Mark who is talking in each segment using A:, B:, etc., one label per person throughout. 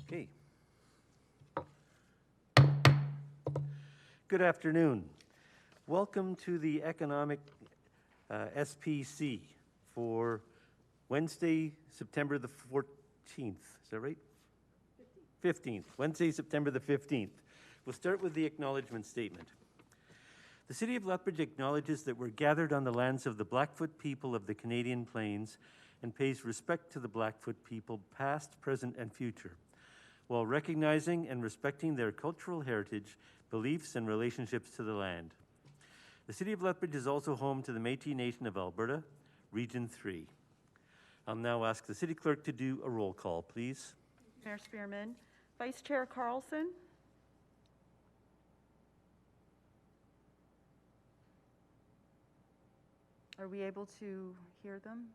A: Okay. Good afternoon. Welcome to the Economic SPC for Wednesday, September the 14th. Is that right? 15th. Wednesday, September the 15th. We'll start with the Acknowledgement Statement. The City of Lethbridge acknowledges that we're gathered on the lands of the Blackfoot people of the Canadian Plains and pays respect to the Blackfoot people, past, present, and future, while recognizing and respecting their cultural heritage, beliefs, and relationships to the land. The City of Lethbridge is also home to the Métis Nation of Alberta, Region 3. I'll now ask the City Clerk to do a roll call, please.
B: Mayor Spearman. Vice Chair Carlson. Are we able to hear them?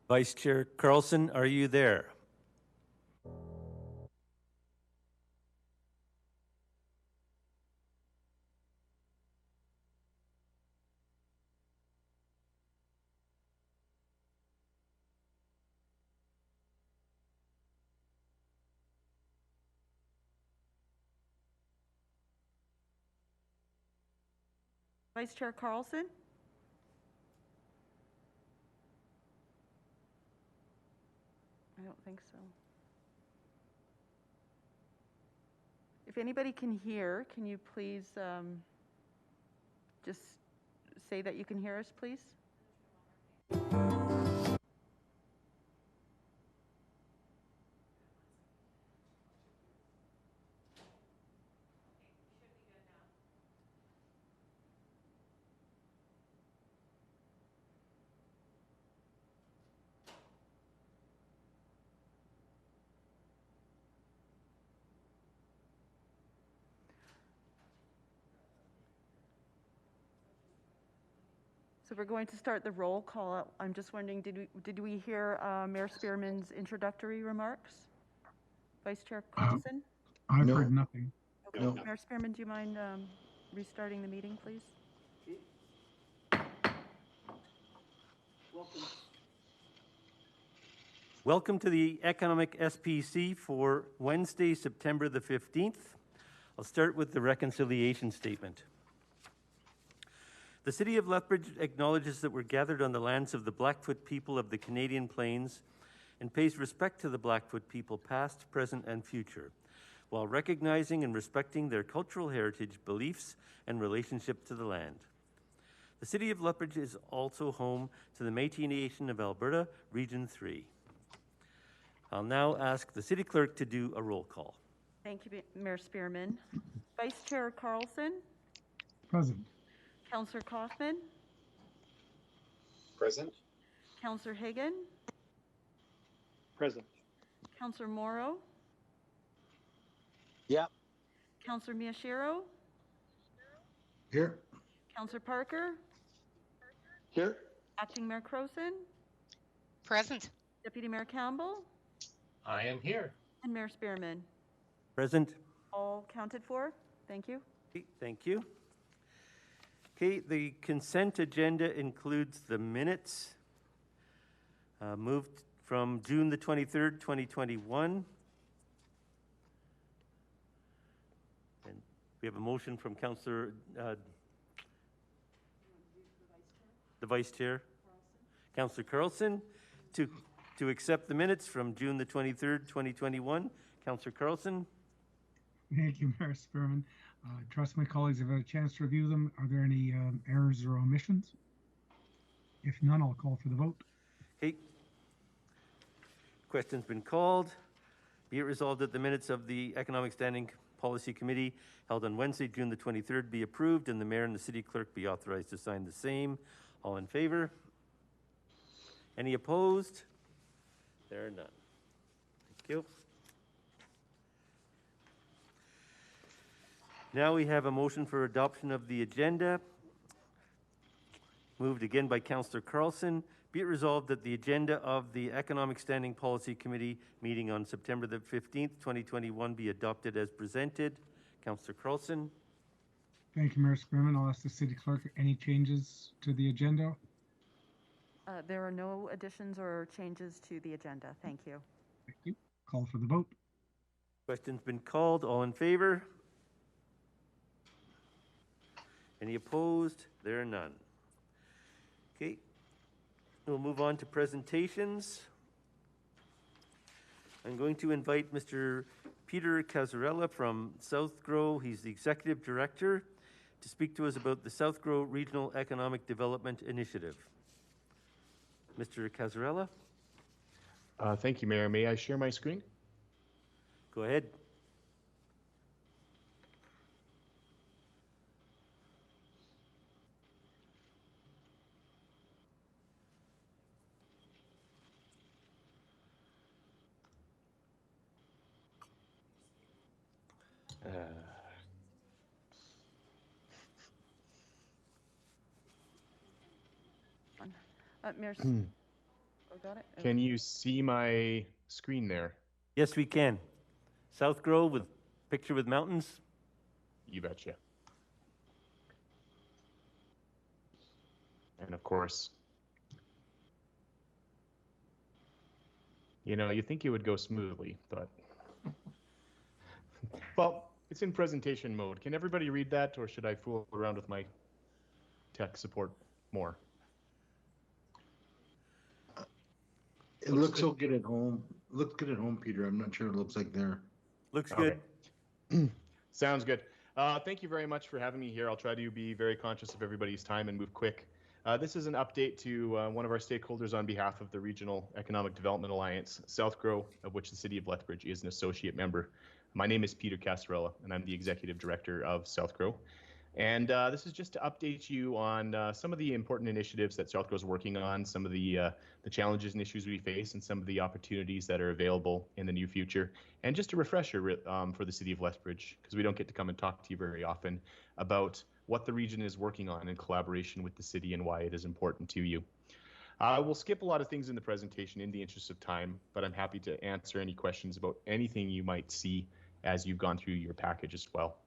A: Vice Chair Carlson, are you there?
B: Vice Chair Carlson? I don't think so. If anybody can hear, can you please just say that you can hear us, please? So we're going to start the roll call. I'm just wondering, did we hear Mayor Spearman's introductory remarks? Vice Chair Carlson?
C: I've heard nothing.
B: Okay. No. Mayor Spearman, do you mind restarting the meeting, please?
A: Welcome to the Economic SPC for Wednesday, September the 15th. I'll start with the reconciliation statement. The City of Lethbridge acknowledges that we're gathered on the lands of the Blackfoot people of the Canadian Plains and pays respect to the Blackfoot people, past, present, and future, while recognizing and respecting their cultural heritage, beliefs, and relationship to the land. The City of Lethbridge is also home to the Métis Nation of Alberta, Region 3. I'll now ask the City Clerk to do a roll call.
B: Thank you, Mayor Spearman. Vice Chair Carlson?
C: Present.
B: Councillor Kaufman?
D: Present.
B: Councillor Hagan?
D: Present.
B: Councillor Morrow?
D: Yeah.
B: Councillor Miyashiro?
C: Here.
B: Councillor Parker?
D: Here.
B: Acting Mayor Crowson?
E: Present.
B: Deputy Mayor Campbell?
D: I am here.
B: And Mayor Spearman?
A: Present.
B: All counted for. Thank you.
A: Okay, thank you. Okay, the consent agenda includes the minutes moved from June the 23rd, 2021. And we have a motion from Councillor, the Vice Chair, Councillor Carlson, to accept the minutes from June the 23rd, 2021. Councillor Carlson.
C: Thank you, Mayor Spearman. Trust my colleagues have had a chance to review them. Are there any errors or omissions? If none, I'll call for the vote.
A: Okay. Question's been called. Be it resolved that the minutes of the Economic Standing Policy Committee held on Wednesday, June the 23rd be approved and the Mayor and the City Clerk be authorized to sign the same. All in favor? Any opposed? There are none. Thank you. Now we have a motion for adoption of the agenda, moved again by Councillor Carlson. Be it resolved that the agenda of the Economic Standing Policy Committee meeting on September the 15th, 2021 be adopted as presented. Councillor Carlson.
C: Thank you, Mayor Spearman. I'll ask the City Clerk any changes to the agenda.
B: There are no additions or changes to the agenda. Thank you.
C: Thank you. Call for the vote.
A: Question's been called. All in favor? Any opposed? There are none. Okay. We'll move on to presentations. I'm going to invite Mr. Peter Casarella from South Grow. He's the Executive Director to speak to us about the South Grow Regional Economic Development Initiative. Mr. Casarella?
F: Thank you, Mayor. May I share my screen?
A: Go ahead.
B: Mayor, oh, got it?
F: Can you see my screen there?
A: Yes, we can. South Grow with picture with mountains.
F: You betcha. And of course, you know, you think it would go smoothly, but well, it's in presentation mode. Can everybody read that, or should I fool around with my tech support more?
G: It looks so good at home. Looks good at home, Peter. I'm not sure it looks like there.
A: Looks good.
F: Okay. Sounds good. Thank you very much for having me here. I'll try to be very conscious of everybody's time and move quick. This is an update to one of our stakeholders on behalf of the Regional Economic Development Alliance, South Grow, of which the City of Lethbridge is an associate member. My name is Peter Casarella, and I'm the Executive Director of South Grow. And this is just to update you on some of the important initiatives that South Grow is working on, some of the challenges and issues we face, and some of the opportunities that are available in the near future. And just a refresher for the City of Lethbridge, because we don't get to come and talk to you very often, about what the region is working on in collaboration with the city and why it is important to you. We'll skip a lot of things in the presentation in the interest of time, but I'm happy to answer any questions about anything you might see as you've gone through your package as well.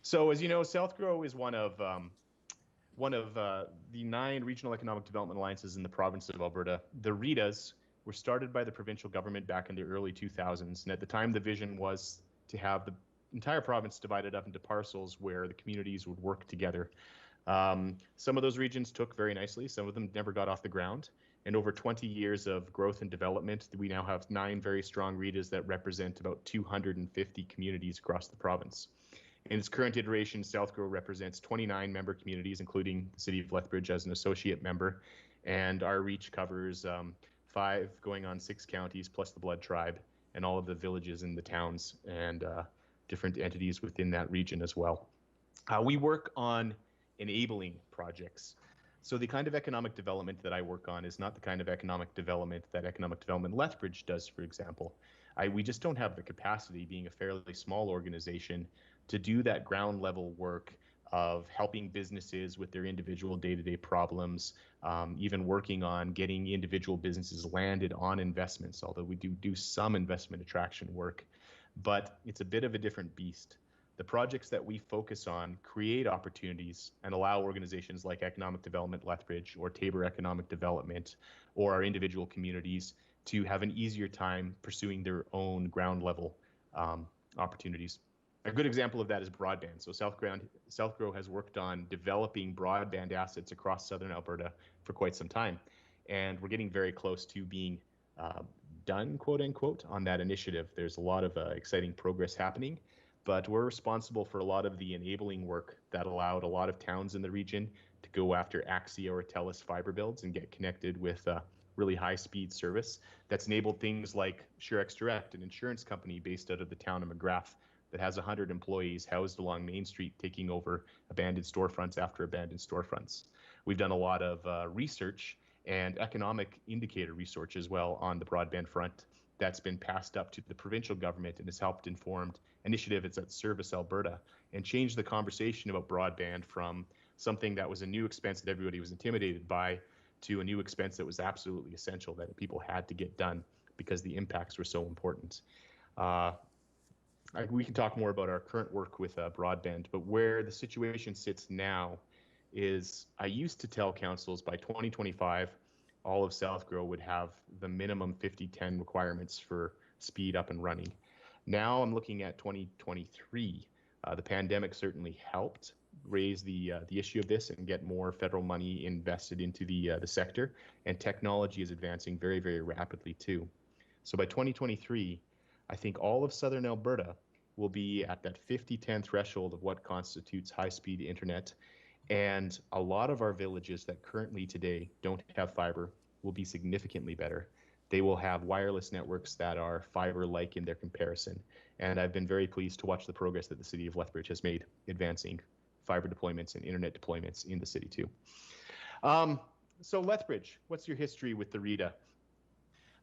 F: So as you know, South Grow is one of the 9 regional economic development alliances in the province of Alberta. The REDAs were started by the provincial government back in the early 2000s, and at the time the vision was to have the entire province divided up into parcels where the communities would work together. Some of those regions took very nicely, some of them never got off the ground, and over 20 years of growth and development, we now have 9 very strong REDAs that represent about 250 communities across the province. In its current iteration, South Grow represents 29 member communities, including the City of Lethbridge as an associate member, and our reach covers 5 going on 6 counties plus the Blood Tribe and all of the villages and the towns and different entities within that region as well. We work on enabling projects. So the kind of economic development that I work on is not the kind of economic development that Economic Development Lethbridge does, for example. We just don't have the capacity, being a fairly small organization, to do that ground level work of helping businesses with their individual day-to-day problems, even working on getting individual businesses landed on investments, although we do some investment attraction work, but it's a bit of a different beast. The projects that we focus on create opportunities and allow organizations like Economic Development Lethbridge or Tabor Economic Development or our individual communities to have an easier time pursuing their own ground level opportunities. A good example of that is broadband. So South Grow has worked on developing broadband assets across southern Alberta for quite some time. And we're getting very close to being done, quote unquote, on that initiative. There's a lot of exciting progress happening, but we're responsible for a lot of the enabling work that allowed a lot of towns in the region to go after Axia or TELUS fiber builds and get connected with really high-speed service. That's enabled things like SureX Direct, an insurance company based out of the town of McGrath, that has 100 employees housed along Main Street, taking over abandoned storefronts after abandoned storefronts. We've done a lot of research and economic indicator research as well on the broadband front that's been passed up to the provincial government and has helped inform initiatives at Service Alberta and changed the conversation about broadband from something that was a new expense that everybody was intimidated by to a new expense that was absolutely essential that people had to get done because the impacts were so important. We can talk more about our current work with broadband, but where the situation sits now is I used to tell councils by 2025, all of Southgrow would have the minimum 50-10 requirements for speed up and running. Now I'm looking at 2023. The pandemic certainly helped raise the issue of this and get more federal money invested into the sector, and technology is advancing very, very rapidly too. So by 2023, I think all of Southern Alberta will be at that 50-10 threshold of what constitutes high-speed internet. And a lot of our villages that currently today don't have fiber will be significantly better. They will have wireless networks that are fiber-like in their comparison. And I've been very pleased to watch the progress that the city of Lethbridge has made advancing fiber deployments and internet deployments in the city too. So Lethbridge, what's your history with the RETA?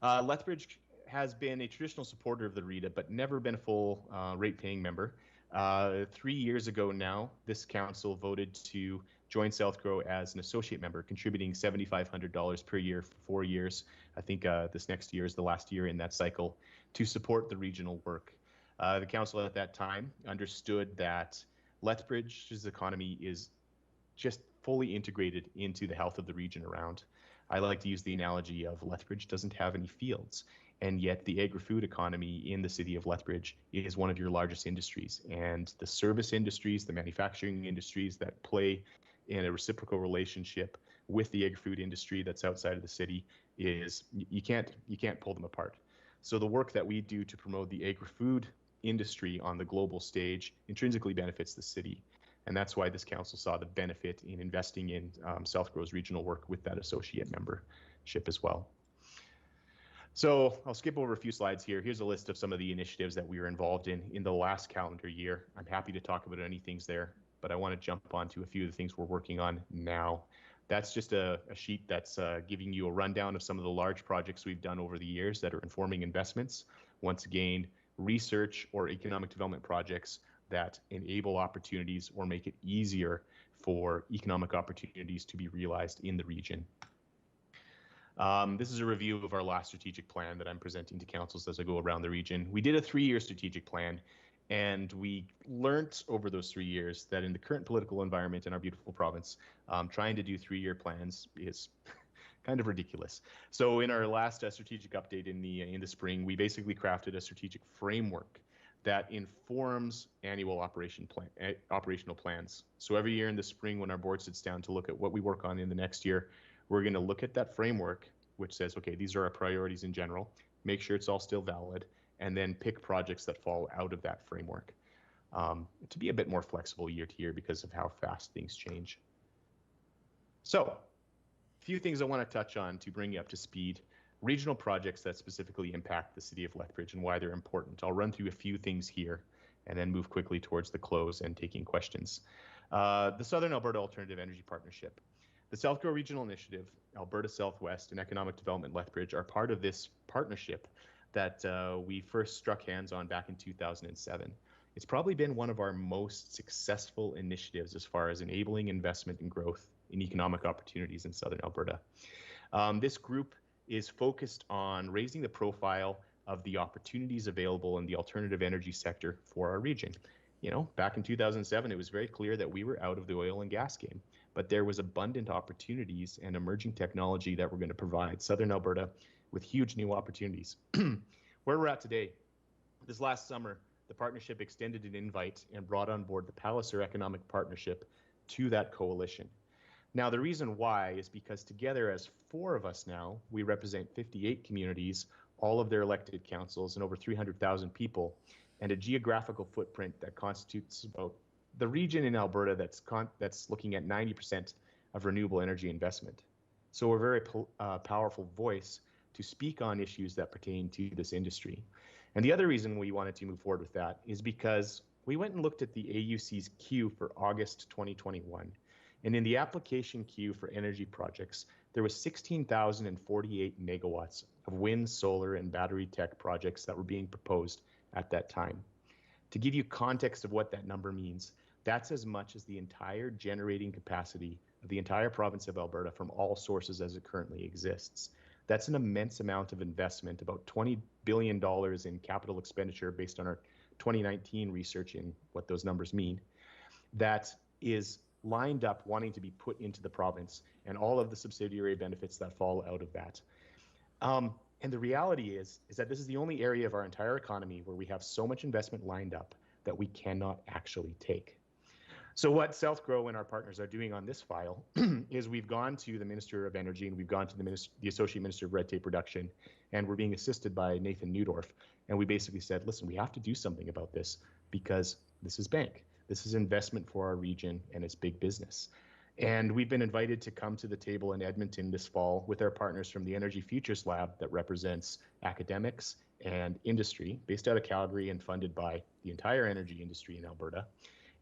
F: Lethbridge has been a traditional supporter of the RETA, but never been a full rate-paying member. 3 years ago now, this council voted to join Southgrow as an associate member, contributing $7,500 per year for 4 years. I think this next year is the last year in that cycle to support the regional work. The council at that time understood that Lethbridge's economy is just fully integrated into the health of the region around. I like to use the analogy of Lethbridge doesn't have any fields, and yet the agri-food economy in the city of Lethbridge is one of your largest industries. And the service industries, the manufacturing industries that play in a reciprocal relationship with the agri-food industry that's outside of the city is, you can't pull them apart. So the work that we do to promote the agri-food industry on the global stage intrinsically benefits the city. And that's why this council saw the benefit in investing in Southgrow's regional work with that associate membership as well. So I'll skip over a few slides here. Here's a list of some of the initiatives that we were involved in the last calendar year. I'm happy to talk about any things there, but I want to jump onto a few of the things we're working on now. That's just a sheet that's giving you a rundown of some of the large projects we've done over the years that are informing investments. Once again, research or economic development projects that enable opportunities or make it easier for economic opportunities to be realized in the region. This is a review of our last strategic plan that I'm presenting to councils as I go around the region. We did a 3-year strategic plan, and we learned over those 3 years that in the current political environment in our beautiful province, trying to do 3-year plans is kind of ridiculous. So in our last strategic update in the spring, we basically crafted a strategic framework that informs annual operational plans. So every year in the spring, when our board sits down to look at what we work on in the next year, we're going to look at that framework, which says, okay, these are our priorities in general, make sure it's all still valid, and then pick projects that fall out of that framework to be a bit more flexible year to year because of how fast things change. So a few things I want to touch on to bring you up to speed. Regional projects that specifically impact the city of Lethbridge and why they're important. I'll run through a few things here and then move quickly towards the close and taking questions. The Southern Alberta Alternative Energy Partnership. The Southgrow Regional Initiative, Alberta Southwest, and Economic Development Lethbridge are part of this partnership that we first struck hands on back in 2007. It's probably been one of our most successful initiatives as far as enabling investment and growth in economic opportunities in Southern Alberta. This group is focused on raising the profile of the opportunities available in the alternative energy sector for our region. You know, back in 2007, it was very clear that we were out of the oil and gas game, but there was abundant opportunities and emerging technology that were going to provide Southern Alberta with huge new opportunities. Where we're at today, this last summer, the partnership extended an invite and brought on board the Palliser Economic Partnership to that coalition. Now, the reason why is because together as 4 of us now, we represent 58 communities, all of their elected councils, and over 300,000 people, and a geographical footprint that constitutes about the region in Alberta that's looking at 90% of renewable energy investment. So we're a very powerful voice to speak on issues that pertain to this industry. And the other reason we wanted to move forward with that is because we went and looked at the AUC's queue for August 2021. And in the application queue for energy projects, there was 16,048 megawatts of wind, solar, and battery tech projects that were being proposed at that time. To give you context of what that number means, that's as much as the entire generating capacity of the entire province of Alberta from all sources as it currently exists. That's an immense amount of investment, about $20 billion in capital expenditure based on our 2019 research in what those numbers mean. That is lined up wanting to be put into the province and all of the subsidiary benefits that fall out of that. And the reality is that this is the only area of our entire economy where we have so much investment lined up that we cannot actually take. So what Southgrow and our partners are doing on this file is we've gone to the Minister of Energy and we've gone to the Associate Minister of Red Tape Reduction, and we're being assisted by Nathan Neudorf. And we basically said, listen, we have to do something about this because this is bank. This is investment for our region and it's big business. And we've been invited to come to the table in Edmonton this fall with our partners from the Energy Futures Lab that represents academics and industry based out of Calgary and funded by the entire energy industry in Alberta,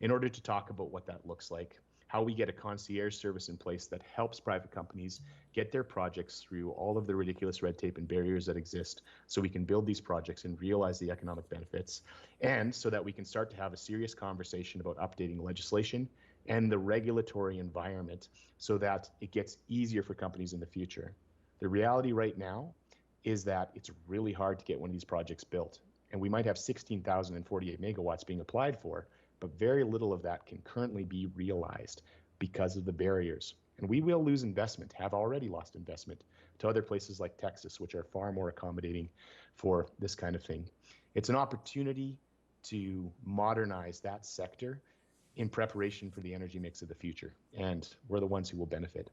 F: in order to talk about what that looks like, how we get a concierge service in place that helps private companies get their projects through all of the ridiculous red tape and barriers that exist so we can build these projects and realize the economic benefits, and so that we can start to have a serious conversation about updating legislation and the regulatory environment so that it gets easier for companies in the future. The reality right now is that it's really hard to get one of these projects built. And we might have 16,048 megawatts being applied for, but very little of that can currently be realized because of the barriers. And we will lose investment, have already lost investment to other places like Texas, which are far more accommodating for this kind of thing. It's an opportunity to modernize that sector in preparation for the energy mix of the future. And we're the ones who will benefit.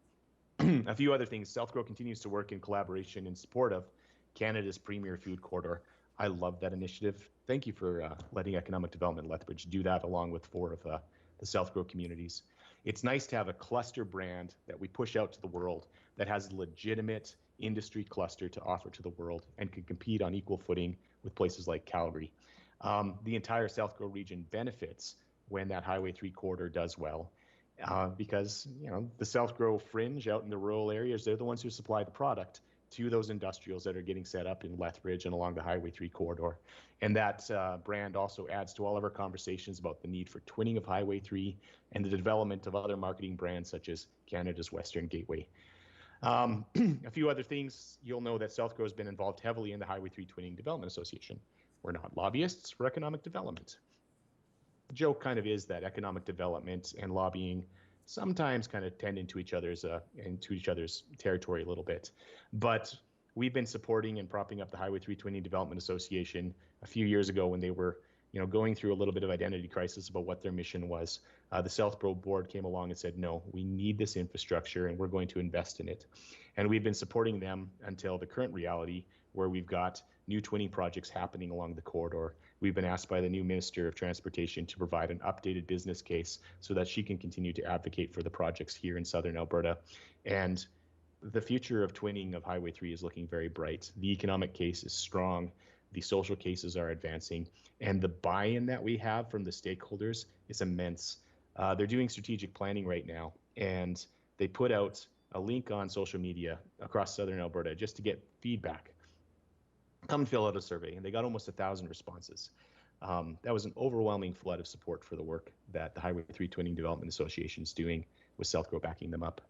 F: A few other things. Southgrow continues to work in collaboration in support of Canada's premier food corridor. I love that initiative. Thank you for letting Economic Development Lethbridge do that along with 4 of the Southgrow communities. It's nice to have a cluster brand that we push out to the world that has a legitimate industry cluster to offer to the world and can compete on equal footing with places like Calgary. The entire Southgrow region benefits when that Highway 3 corridor does well, because the Southgrow fringe out in the rural areas, they're the ones who supply the product to those industrials that are getting set up in Lethbridge and along the Highway 3 corridor. And that brand also adds to all of our conversations about the need for twinning of Highway 3 and the development of other marketing brands such as Canada's Western Gateway. A few other things, you'll know that Southgrow has been involved heavily in the Highway 3 Twinning Development Association. We're not lobbyists for economic development. The joke kind of is that economic development and lobbying sometimes kind of tend into each other's territory a little bit. But we've been supporting and propping up the Highway 3 Twinning Development Association a few years ago when they were going through a little bit of identity crisis about what their mission was. The Southgrow board came along and said, no, we need this infrastructure and we're going to invest in it. And we've been supporting them until the current reality where we've got new twinning projects happening along the corridor. We've been asked by the new Minister of Transportation to provide an updated business case so that she can continue to advocate for the projects here in southern Alberta. And the future of twinning of Highway 3 is looking very bright. The economic case is strong. The social cases are advancing. And the buy-in that we have from the stakeholders is immense. They're doing strategic planning right now, and they put out a link on social media across southern Alberta just to get feedback. Come fill out a survey, and they got almost 1,000 responses. That was an overwhelming flood of support for the work that the Highway 3 Twinning Development Association is doing, with Southgrow backing them up.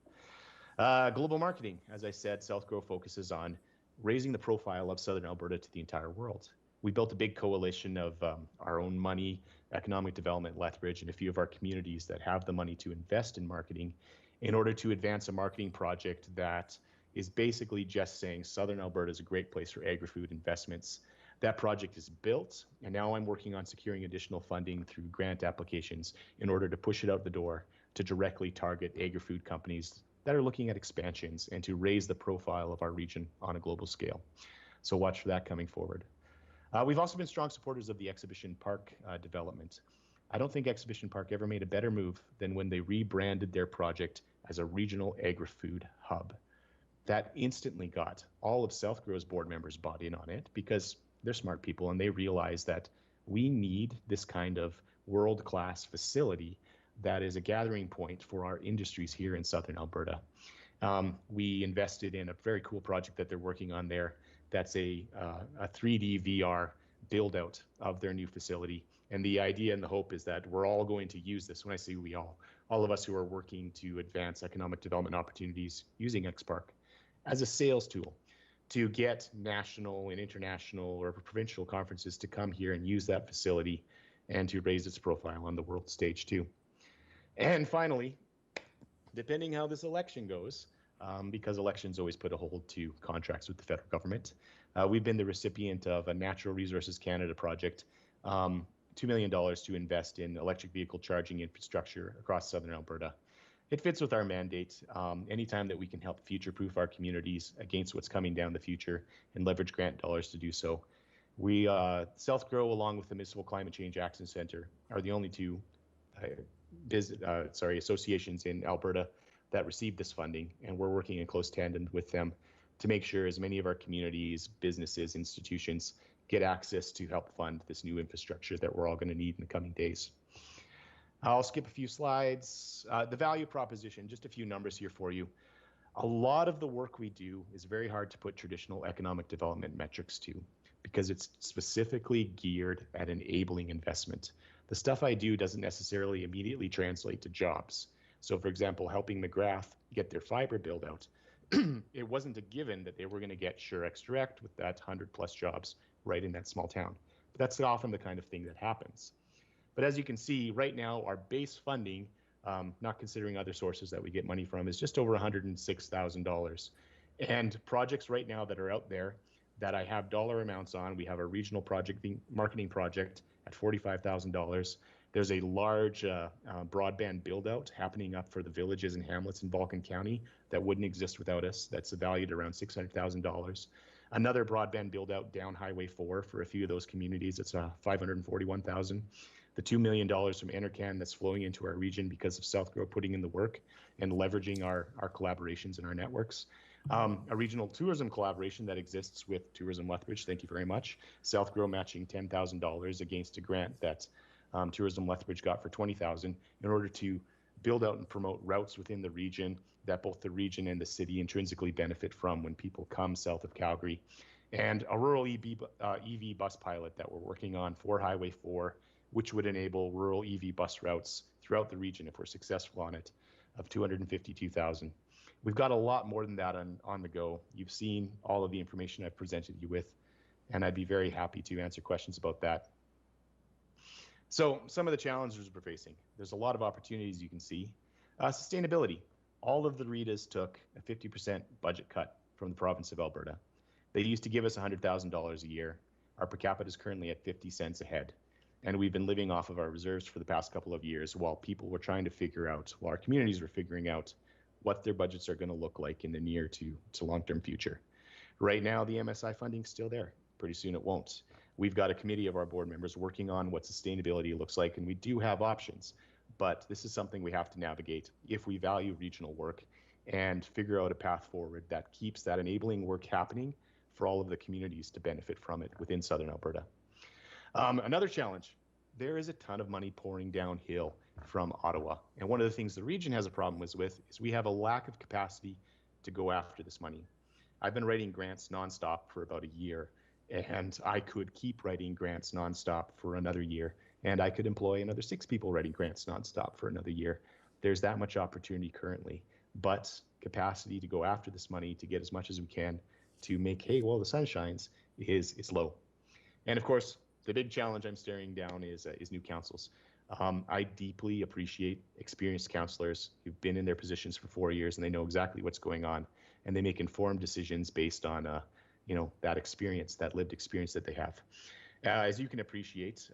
F: Global marketing, as I said, Southgrow focuses on raising the profile of southern Alberta to the entire world. We built a big coalition of our own money, Economic Development Lethbridge, and a few of our communities that have the money to invest in marketing in order to advance a marketing project that is basically just saying southern Alberta is a great place for agri-food investments. That project is built, and now I'm working on securing additional funding through grant applications in order to push it out the door to directly target agri-food companies that are looking at expansions and to raise the profile of our region on a global scale. So watch for that coming forward. We've also been strong supporters of the Exhibition Park development. I don't think Exhibition Park ever made a better move than when they rebranded their project as a regional agri-food hub. That instantly got all of Southgrow's board members bought in on it because they're smart people and they realize that we need this kind of world-class facility that is a gathering point for our industries here in southern Alberta. We invested in a very cool project that they're working on there. That's a 3D VR build out of their new facility. And the idea and the hope is that we're all going to use this. When I say we all of us who are working to advance economic development opportunities using XPark as a sales tool to get national and international or provincial conferences to come here and use that facility and to raise its profile on the world stage too. And finally, depending how this election goes, because elections always put a hold to contracts with the federal government, we've been the recipient of a Natural Resources Canada project, $2 million to invest in electric vehicle charging infrastructure across southern Alberta. It fits with our mandate. Anytime that we can help future-proof our communities against what's coming down the future and leverage grant dollars to do so. We, South Grow, along with the Municipal Climate Change Action Centre, are the only two associations in Alberta that receive this funding, and we're working in close tandem with them to make sure as many of our communities, businesses, institutions get access to help fund this new infrastructure that we're all going to need in the coming days. I'll skip a few slides. The value proposition, just a few numbers here for you. A lot of the work we do is very hard to put traditional economic development metrics to because it's specifically geared at enabling investment. The stuff I do doesn't necessarily immediately translate to jobs. So for example, helping McGrath get their fiber build out, it wasn't a given that they were going to get Surex Direct with that 100+ jobs right in that small town. But that's often the kind of thing that happens. But as you can see, right now, our base funding, not considering other sources that we get money from, is just over $106,000. And projects right now that are out there that I have dollar amounts on, we have a regional project, marketing project at $45,000. There's a large broadband build out happening up for the villages and hamlets in Vulcan County that wouldn't exist without us. That's valued around $600,000. Another broadband build out down Highway 4 for a few of those communities. It's $541,000. The $2 million from Enercan that's flowing into our region because of South Grow putting in the work and leveraging our collaborations and our networks. A regional tourism collaboration that exists with Tourism Lethbridge, thank you very much. South Grow matching $10,000 against a grant that Tourism Lethbridge got for $20,000 in order to build out and promote routes within the region that both the region and the city intrinsically benefit from when people come south of Calgary. And a rural EV bus pilot that we're working on for Highway 4, which would enable rural EV bus routes throughout the region if we're successful on it, of $252,000. We've got a lot more than that on the go. You've seen all of the information I've presented you with, and I'd be very happy to answer questions about that. So some of the challenges we're facing. There's a lot of opportunities you can see. Sustainability. All of the REITs took a 50% budget cut from the province of Alberta. They used to give us $100,000 a year. Our per capita is currently at 50 cents a head. And we've been living off of our reserves for the past couple of years while people were trying to figure out, while our communities were figuring out what their budgets are going to look like in the near to long-term future. Right now, the MSI funding's still there. Pretty soon it won't. We've got a committee of our board members working on what sustainability looks like, and we do have options. But this is something we have to navigate if we value regional work and figure out a path forward that keeps that enabling work happening for all of the communities to benefit from it within Southern Alberta. Another challenge, there is a ton of money pouring downhill from Ottawa. And one of the things the region has a problem with is we have a lack of capacity to go after this money. I've been writing grants nonstop for about a year, and I could keep writing grants nonstop for another year, and I could employ another 6 people writing grants nonstop for another year. There's that much opportunity currently, but capacity to go after this money to get as much as we can to make hay while the sun shines is low. And of course, the big challenge I'm staring down is new councils. I deeply appreciate experienced councillors who've been in their positions for 4 years and they know exactly what's going on, and they make informed decisions based on that experience, that lived experience that they have. As you can appreciate,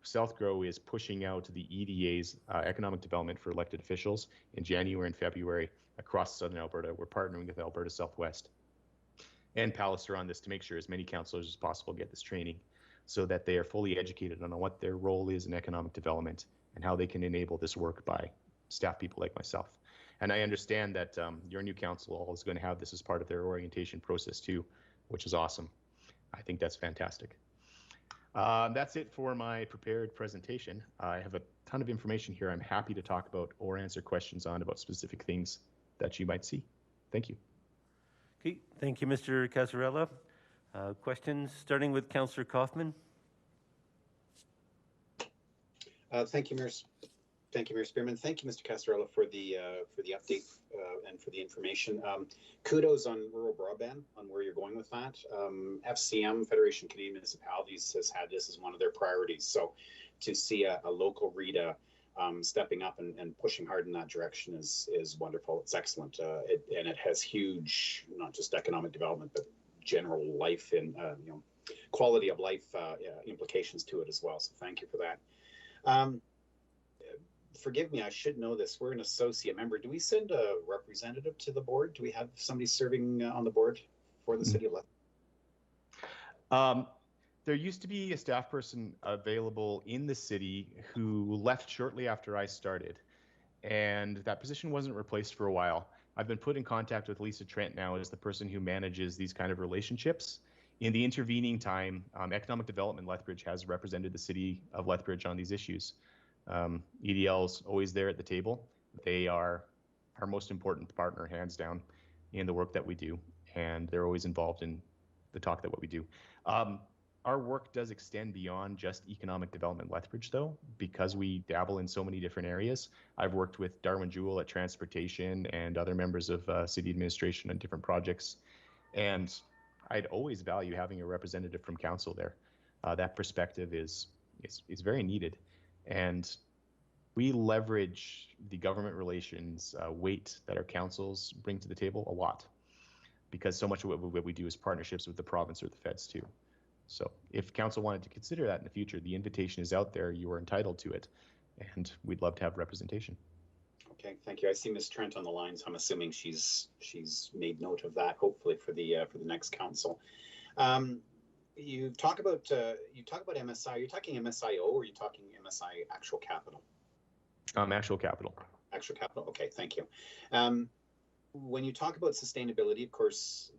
F: South Grow is pushing out the EDA's economic development for elected officials in January and February across Southern Alberta. We're partnering with Alberta Southwest and Palliser on this to make sure as many councillors as possible get this training so that they are fully educated on what their role is in economic development and how they can enable this work by staff people like myself. And I understand that your new council is going to have this as part of their orientation process too, which is awesome. I think that's fantastic. That's it for my prepared presentation. I have a ton of information here I'm happy to talk about or answer questions on about specific things that you might see. Thank you.
A: Okay, thank you, Mr. Casarella. Questions, starting with Councillor Kaufman.
H: Thank you, Mayor Spearman. Thank you, Mr. Casarella, for the update and for the information. Kudos on rural broadband, on where you're going with that. FCM, Federation of Canadian Municipalities, has had this as one of their priorities. So to see a local RETA stepping up and pushing hard in that direction is wonderful. It's excellent, and it has huge, not just economic development, but general life and quality of life implications to it as well. So thank you for that. Forgive me, I should know this. We're an associate member. Do we send a representative to the board? Do we have somebody serving on the board for the city of Lethbridge?
F: There used to be a staff person available in the city who left shortly after I started, and that position wasn't replaced for a while. I've been put in contact with Lisa Trent now as the person who manages these kind of relationships. In the intervening time, Economic Development Lethbridge has represented the city of Lethbridge on these issues. EDL's always there at the table. They are our most important partner, hands down, in the work that we do, and they're always involved in the talk that what we do. Our work does extend beyond just economic development Lethbridge, though, because we dabble in so many different areas. I've worked with Darwin Jewell at transportation and other members of city administration on different projects, and I'd always value having a representative from council there. That perspective is very needed, and we leverage the government relations weight that our councils bring to the table a lot, because so much of what we do is partnerships with the province or the feds too. So if council wanted to consider that in the future, the invitation is out there. You are entitled to it, and we'd love to have representation.
H: Okay, thank you. I see Ms. Trent on the line, so I'm assuming she's made note of that. Hopefully for the next council. You talk about MSI. Are you talking MSIO or are you talking MSI actual capital?
F: Actual capital.
H: Actual capital. Okay, thank you. When you talk about sustainability, of course,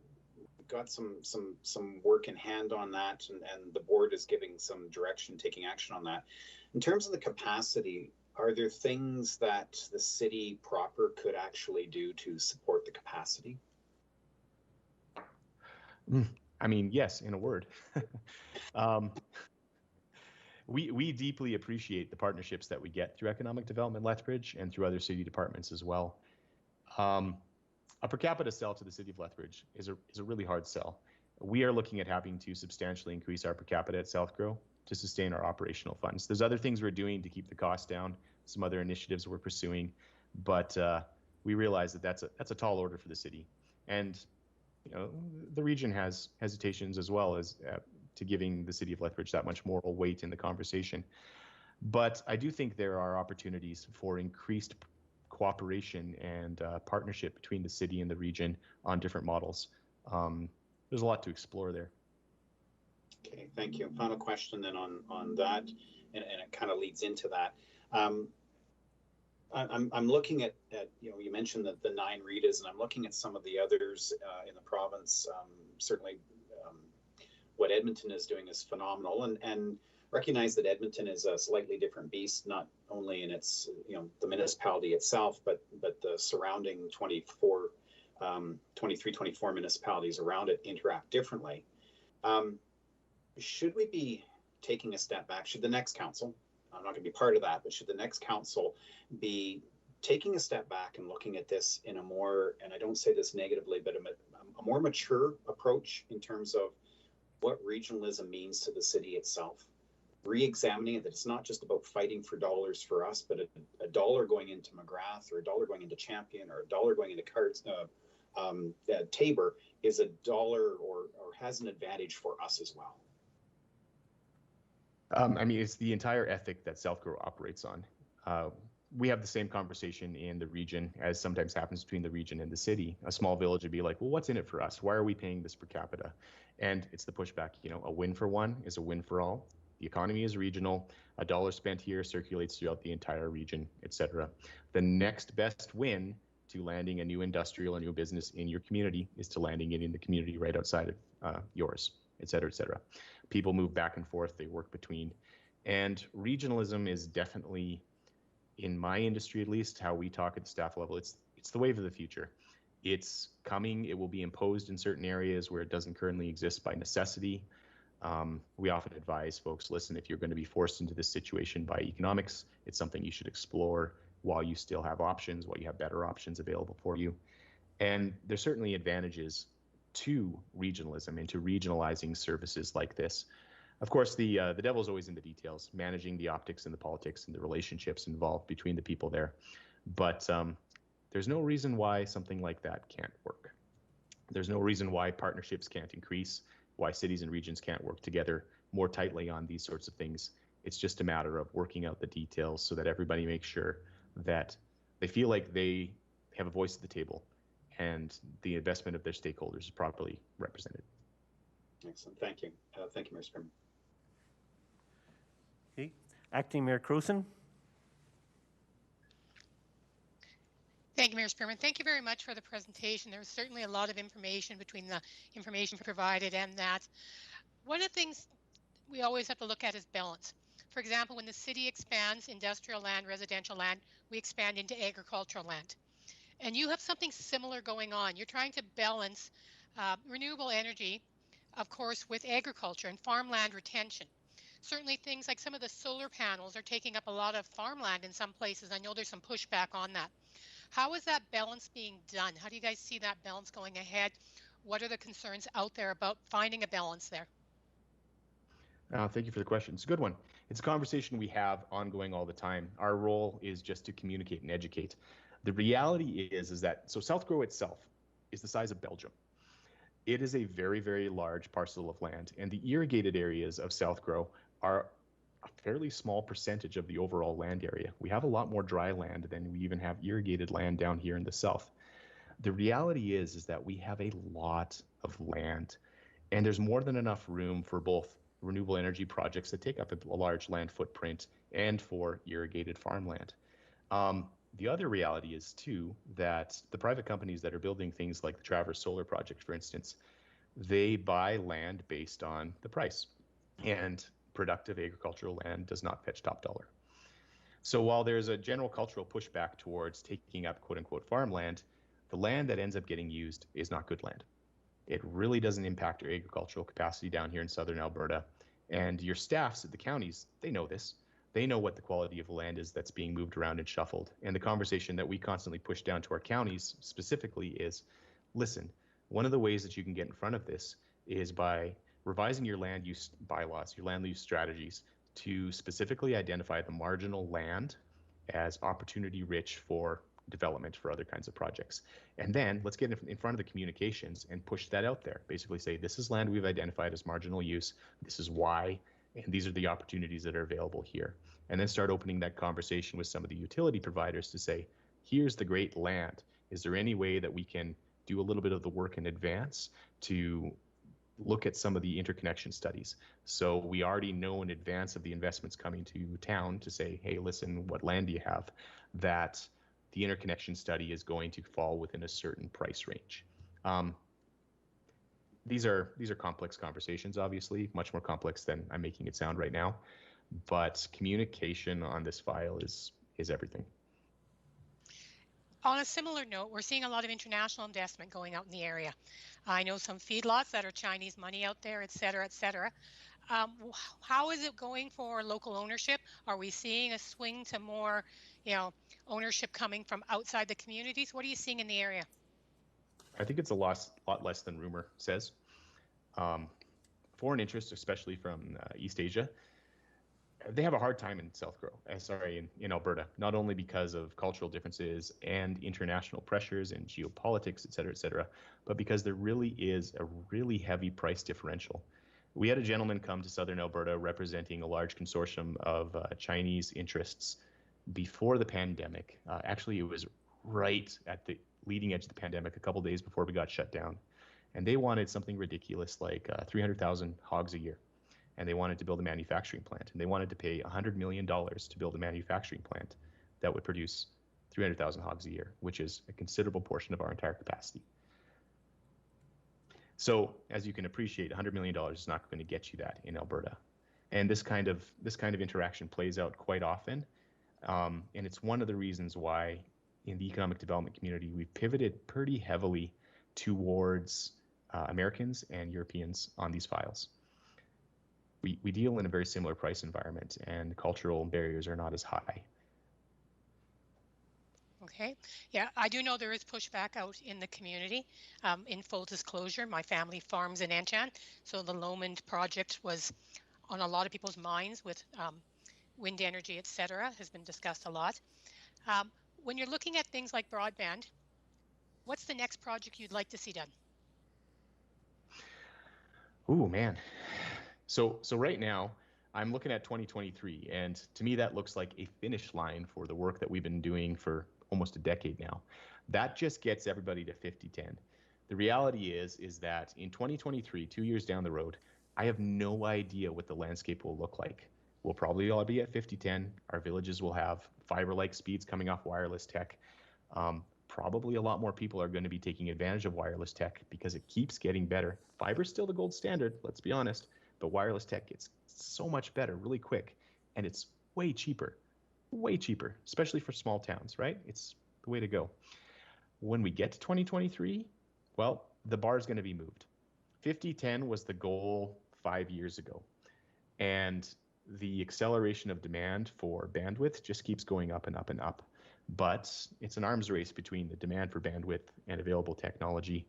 H: got some work in hand on that, and the board is giving some direction, taking action on that. In terms of the capacity, are there things that the city proper could actually do to support the capacity?
F: I mean, yes, in a word. We deeply appreciate the partnerships that we get through Economic Development Lethbridge and through other city departments as well. A per capita sell to the city of Lethbridge is a really hard sell. We are looking at having to substantially increase our per capita at Southgrow to sustain our operational funds. There's other things we're doing to keep the cost down, some other initiatives we're pursuing, but we realize that that's a tall order for the city. And the region has hesitations as well as to giving the city of Lethbridge that much moral weight in the conversation. But I do think there are opportunities for increased cooperation and partnership between the city and the region on different models. There's a lot to explore there.
H: Okay, thank you. Final question then on that, and it kind of leads into that. I'm looking at you mentioned the 9 REDAs, and I'm looking at some of the others in the province. Certainly, what Edmonton is doing is phenomenal, and recognize that Edmonton is a slightly different beast, not only in its the municipality itself, but the surrounding 23, 24 municipalities around it interact differently. Should we be taking a step back? Should the next council, I'm not going to be part of that, but should the next council be taking a step back and looking at this in a more, and I don't say this negatively, but a more mature approach in terms of what regionalism means to the city itself? Re-examining it, that it's not just about fighting for dollars for us, but a dollar going into McGrath or a dollar going into Champion or a dollar going into Tabor is a dollar or has an advantage for us as well.
F: I mean, it's the entire ethic that Southgrow operates on. We have the same conversation in the region as sometimes happens between the region and the city. A small village would be like, well, what's in it for us? Why are we paying this per capita? And it's the pushback, a win for one is a win for all. The economy is regional. A dollar spent here circulates throughout the entire region, etc. The next best win to landing a new industrial or new business in your community is to landing it in the community right outside of yours, etc., etc. People move back and forth. They work between. And regionalism is definitely, in my industry at least, how we talk at the staff level. It's the wave of the future. It's coming. It will be imposed in certain areas where it doesn't currently exist by necessity. We often advise folks, listen, if you're going to be forced into this situation by economics, it's something you should explore while you still have options, while you have better options available for you. And there's certainly advantages to regionalism and to regionalizing services like this. Of course, the devil's always in the details, managing the optics and the politics and the relationships involved between the people there. But there's no reason why something like that can't work. There's no reason why partnerships can't increase, why cities and regions can't work together more tightly on these sorts of things. It's just a matter of working out the details so that everybody makes sure that they feel like they have a voice at the table and the investment of their stakeholders is properly represented.
H: Excellent. Thank you. Thank you, Mayor Spearman.
A: Okay. Acting Mayor Croson.
E: Thank you, Mayor Spearman. Thank you very much for the presentation. There was certainly a lot of information between the information provided and that. One of the things we always have to look at is balance. For example, when the city expands industrial land, residential land, we expand into agricultural land. And you have something similar going on. You're trying to balance renewable energy, of course, with agriculture and farmland retention. Certainly things like some of the solar panels are taking up a lot of farmland in some places. I know there's some pushback on that. How is that balance being done? How do you guys see that balance going ahead? What are the concerns out there about finding a balance there?
F: Thank you for the question. It's a good one. It's a conversation we have ongoing all the time. Our role is just to communicate and educate. The reality is that, so South Grow itself is the size of Belgium. It is a very, very large parcel of land, and the irrigated areas of South Grow are a fairly small percentage of the overall land area. We have a lot more dry land than we even have irrigated land down here in the south. The reality is that we have a lot of land, and there's more than enough room for both renewable energy projects that take up a large land footprint and for irrigated farmland. The other reality is too that the private companies that are building things like the Traverse Solar Project, for instance, they buy land based on the price, and productive agricultural land does not fetch top dollar. So while there's a general cultural pushback towards taking up quote unquote farmland, the land that ends up getting used is not good land. It really doesn't impact your agricultural capacity down here in southern Alberta. And your staffs at the counties, they know this. They know what the quality of the land is that's being moved around and shuffled. And the conversation that we constantly push down to our counties specifically is, listen, one of the ways that you can get in front of this is by revising your land use bylaws, your land use strategies, to specifically identify the marginal land as opportunity rich for development for other kinds of projects. And then let's get in front of the communications and push that out there. Basically say, this is land we've identified as marginal use. This is why, and these are the opportunities that are available here. And then start opening that conversation with some of the utility providers to say, here's the great land. Is there any way that we can do a little bit of the work in advance to look at some of the interconnection studies? So we already know in advance of the investments coming to town to say, hey, listen, what land do you have? That the interconnection study is going to fall within a certain price range. These are complex conversations, obviously, much more complex than I'm making it sound right now. But communication on this file is everything.
E: On a similar note, we're seeing a lot of international investment going out in the area. I know some feedlots that are Chinese money out there, et cetera, et cetera. How is it going for local ownership? Are we seeing a swing to more, ownership coming from outside the communities? What are you seeing in the area?
F: I think it's a lot less than rumor says. Foreign interest, especially from East Asia, they have a hard time in in Alberta, not only because of cultural differences and international pressures and geopolitics, et cetera, but because there really is a really heavy price differential. We had a gentleman come to southern Alberta representing a large consortium of Chinese interests before the pandemic. Actually, it was right at the leading edge of the pandemic, a couple days before we got shut down. And they wanted something ridiculous like 300,000 hogs a year. And they wanted to build a manufacturing plant. And they wanted to pay $100 million to build a manufacturing plant that would produce 300,000 hogs a year, which is a considerable portion of our entire capacity. So as you can appreciate, $100 million is not going to get you that in Alberta. And this kind of interaction plays out quite often. And it's one of the reasons why in the economic development community, we've pivoted pretty heavily towards Americans and Europeans on these files. We deal in a very similar price environment, and cultural barriers are not as high.
E: Okay. Yeah, I do know there is pushback out in the community. In full disclosure, my family farms in Enchan, so the Lomond project was on a lot of people's minds with wind energy, etc., has been discussed a lot. When you're looking at things like broadband, what's the next project you'd like to see done?
F: Ooh, man. So right now, I'm looking at 2023, and to me, that looks like a finish line for the work that we've been doing for almost a decade now. That just gets everybody to 50-10. The reality is that in 2023, 2 years down the road, I have no idea what the landscape will look like. We'll probably all be at 50-10. Our villages will have fiber-like speeds coming off wireless tech. Probably a lot more people are going to be taking advantage of wireless tech because it keeps getting better. Fiber's still the gold standard, let's be honest, but wireless tech gets so much better really quick, and it's way cheaper, especially for small towns, right? It's the way to go. When we get to 2023, well, the bar is going to be moved. 50-10 was the goal 5 years ago, and the acceleration of demand for bandwidth just keeps going up and up and up. But it's an arms race between the demand for bandwidth and available technology.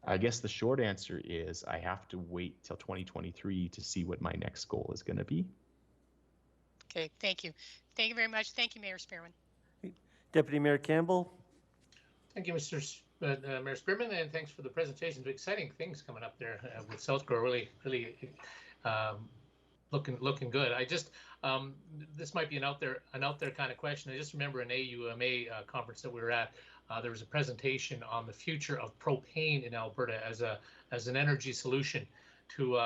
F: I guess the short answer is I have to wait till 2023 to see what my next goal is going to be.
E: Okay, thank you. Thank you very much. Thank you, Mayor Spearman.
A: Deputy Mayor Campbell.
D: Thank you, Mayor Spearman, and thanks for the presentation. Exciting things coming up there with Southcore. Really looking good. I just this might be an out there kind of question. I just remember an AUMA conference that we were at. There was a presentation on the future of propane in Alberta as an energy solution to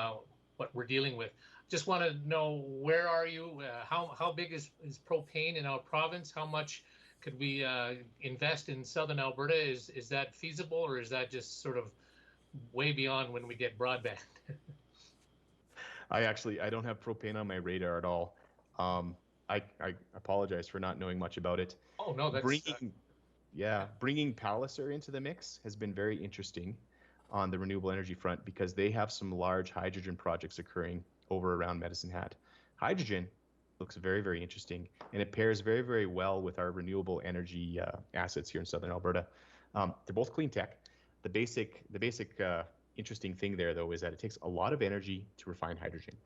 D: what we're dealing with. Just want to know, where are you? How big is propane in our province? How much could we invest in southern Alberta? Is that feasible, or is that just sort of way beyond when we get broadband?
F: I don't have propane on my radar at all. I apologize for not knowing much about it.
D: Oh no, that's
F: bringing Palliser into the mix has been very interesting on the renewable energy front, because they have some large hydrogen projects occurring over around Medicine Hat. Hydrogen looks very, very interesting, and it pairs very, very well with our renewable energy assets here in southern Alberta. They're both clean tech. The basic interesting thing there, though, is that it takes a lot of energy to refine hydrogen.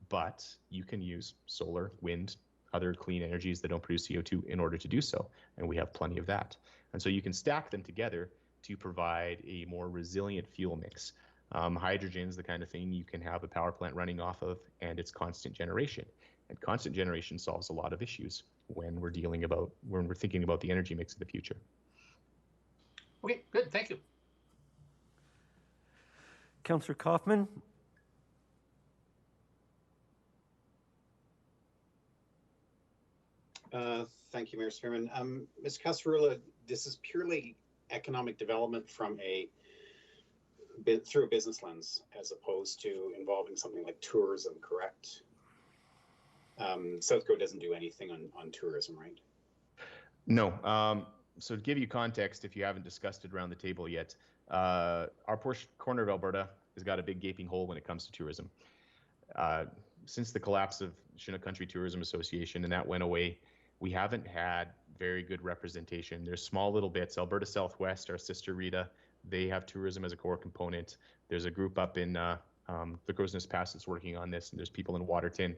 F: But you can use solar, wind, other clean energies that don't produce CO2 in order to do so, and we have plenty of that. And so you can stack them together to provide a more resilient fuel mix. Hydrogen is the kind of thing you can have a power plant running off of, and it's constant generation. And constant generation solves a lot of issues when we're thinking about the energy mix of the future.
D: Okay, good, thank you.
A: Councillor Kaufman.
H: Thank you, Mayor Spearman. Ms. Casarula, this is purely economic development through a business lens, as opposed to involving something like tourism, correct? Southcore doesn't do anything on tourism, right?
F: No. So to give you context, if you haven't discussed it around the table yet, our corner of Alberta has got a big gaping hole when it comes to tourism. Since the collapse of Chinook Country Tourism Association, and that went away, we haven't had very good representation. There's small little bits. Alberta Southwest, our sister Rita, they have tourism as a core component. There's a group up in the Crowsnest Pass that's working on this, and there's people in Waterton.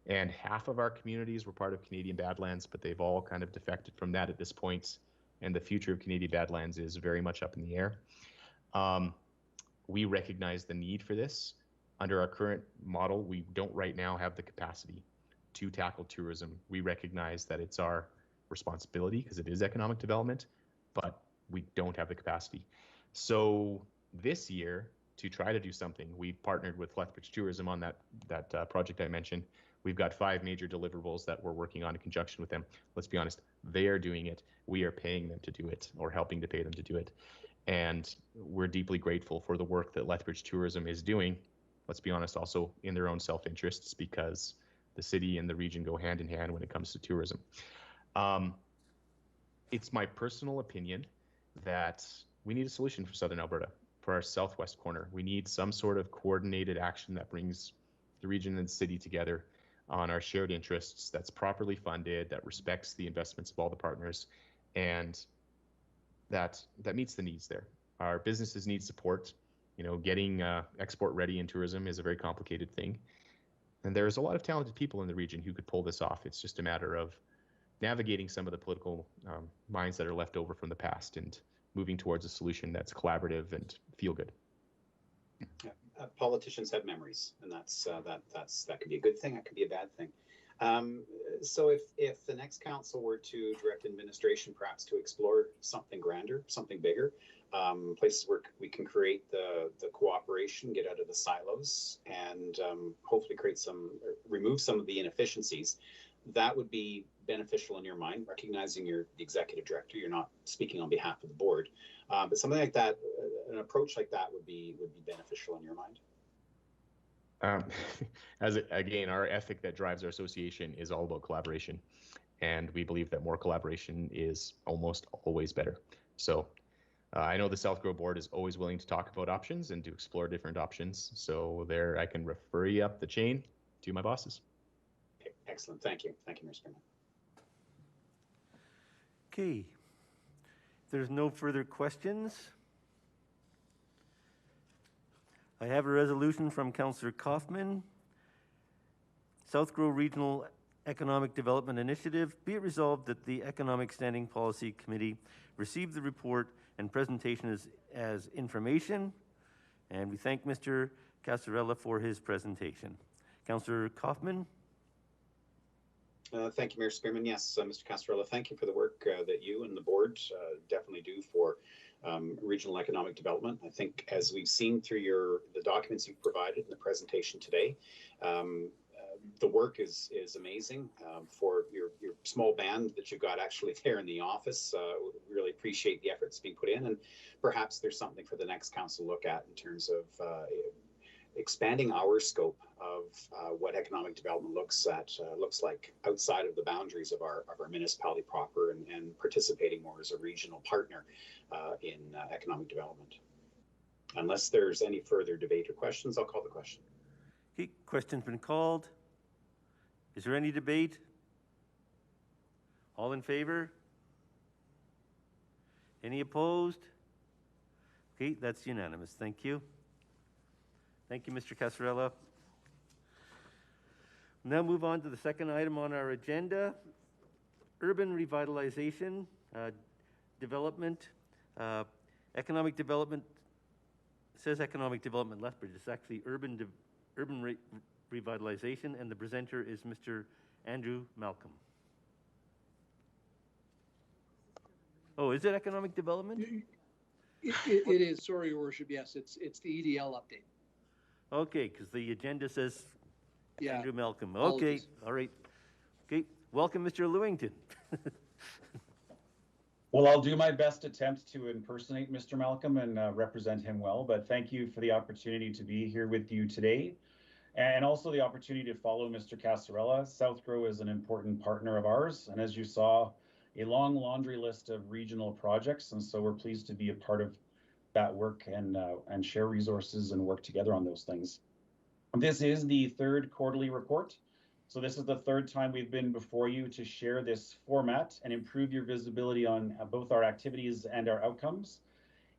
F: And half of our communities were part of Canadian Badlands, but they've all kind of defected from that at this point. And the future of Canadian Badlands is very much up in the air. We recognize the need for this. Under our current model, we don't right now have the capacity to tackle tourism. We recognize that it's our responsibility because it is economic development, but we don't have the capacity. So this year, to try to do something, we partnered with Lethbridge Tourism on that project I mentioned. We've got 5 major deliverables that we're working on in conjunction with them. Let's be honest, they are doing it. We are paying them to do it, or helping to pay them to do it. And we're deeply grateful for the work that Lethbridge Tourism is doing. Let's be honest, also in their own self-interests, because the city and the region go hand in hand when it comes to tourism. It's my personal opinion that we need a solution for southern Alberta, for our southwest corner. We need some sort of coordinated action that brings the region and the city together on our shared interests, that's properly funded, that respects the investments of all the partners, and that meets the needs there. Our businesses need support. getting export ready in tourism is a very complicated thing. And there's a lot of talented people in the region who could pull this off. It's just a matter of navigating some of the political minds that are left over from the past and moving towards a solution that's collaborative and feel good.
H: Politicians have memories, and that could be a good thing. That could be a bad thing. So if the next council were to direct administration perhaps to explore something grander, something bigger, places where we can create the cooperation, get out of the silos, and hopefully remove some of the inefficiencies, that would be beneficial in your mind, recognizing you're the executive director, you're not speaking on behalf of the board. But something like that, an approach like that would be beneficial in your mind.
F: Again, our ethic that drives our association is all about collaboration, and we believe that more collaboration is almost always better. So I know the South Grow board is always willing to talk about options and to explore different options. So there, I can refer you up the chain to my bosses.
H: Okay, excellent. Thank you. Thank you, Mr. Chairman.
A: Okay. If there's no further questions, I have a resolution from Councillor Kaufman. South Grow Regional Economic Development Initiative, be it resolved that the Economic Standing Policy Committee receive the report and presentation as information, and we thank Mr. Casarella for his presentation. Councillor Kaufman.
H: Thank you, Mayor Spearman. Yes, Mr. Casarella, thank you for the work that you and the board definitely do for regional economic development. I think as we've seen through the documents you've provided in the presentation today, the work is amazing. For your small band that you've got actually there in the office, we really appreciate the efforts being put in, and perhaps there's something for the next council to look at in terms of expanding our scope of what economic development looks like outside of the boundaries of our municipality proper, and participating more as a regional partner in economic development. Unless there's any further debate or questions, I'll call the question.
A: Okay, question's been called. Is there any debate? All in favor? Any opposed? Okay, that's unanimous. Thank you. Thank you, Mr. Casarella. Now move on to the second item on our agenda, urban revitalization, development, economic development. It says economic development Lethbridge. It's actually urban revitalization, and the presenter is Mr. Andrew Malcolm. Oh, is it economic development?
I: It is, sorry, Your Worship. Yes, it's the EDL update.
A: Okay, because the agenda says
I: Yeah.
A: Andrew Malcolm. Okay,
I: Apologies.
A: all right. Okay, welcome, Mr. Lewington.
J: Well, I'll do my best attempt to impersonate Mr. Malcolm and represent him well, but thank you for the opportunity to be here with you today, and also the opportunity to follow Mr. Casarella. South Grow is an important partner of ours, and as you saw, a long laundry list of regional projects, and so we're pleased to be a part of that work and share resources and work together on those things. This is the third quarterly report. So this is the third time we've been before you to share this format and improve your visibility on both our activities and our outcomes.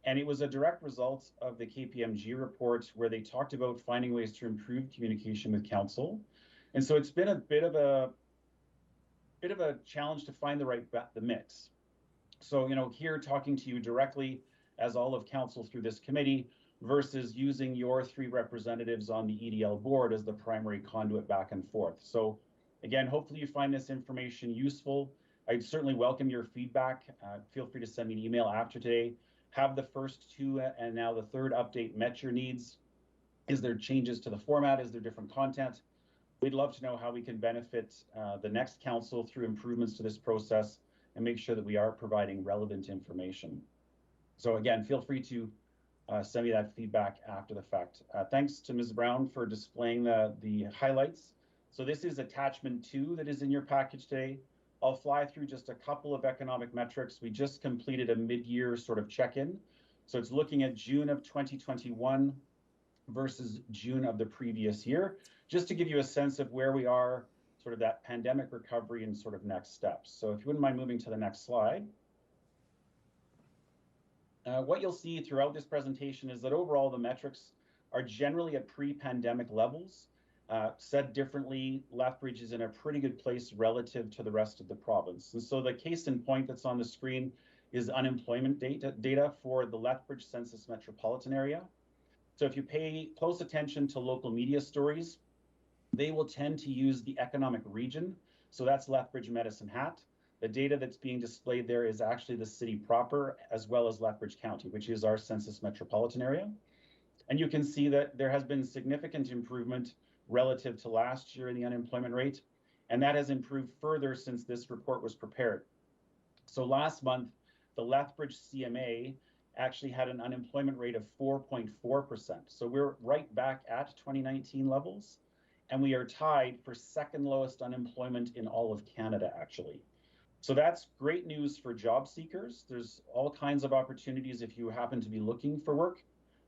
J: And it was a direct result of the KPMG report where they talked about finding ways to improve communication with council. And so it's been a bit of a challenge to find the mix. So, here talking to you directly as all of council through this committee versus using your three representatives on the EDL board as the primary conduit back and forth. So again, hopefully you find this information useful. I'd certainly welcome your feedback. Feel free to send me an email after today. Have the first two and now the third update met your needs? Is there changes to the format? Is there different content? We'd love to know how we can benefit the next council through improvements to this process and make sure that we are providing relevant information. So again, feel free to send me that feedback after the fact. Thanks to Ms. Brown for displaying the highlights. So this is attachment 2 that is in your package today. I'll fly through just a couple of economic metrics. We just completed a mid-year sort of check-in. So it's looking at June of 2021 versus June of the previous year, just to give you a sense of where we are, sort of that pandemic recovery and sort of next steps. So if you wouldn't mind moving to the next slide. What you'll see throughout this presentation is that overall the metrics are generally at pre-pandemic levels. Said differently, Lethbridge is in a pretty good place relative to the rest of the province. And so the case in point that's on the screen is unemployment data for the Lethbridge Census Metropolitan Area. So if you pay close attention to local media stories, they will tend to use the economic region. So that's Lethbridge, Medicine Hat. The data that's being displayed there is actually the city proper, as well as Lethbridge County, which is our census metropolitan area. And you can see that there has been significant improvement relative to last year in the unemployment rate, and that has improved further since this report was prepared. So last month, the Lethbridge CMA actually had an unemployment rate of 4.4%. So we're right back at 2019 levels, and we are tied for second lowest unemployment in all of Canada, actually. So that's great news for job seekers. There's all kinds of opportunities if you happen to be looking for work,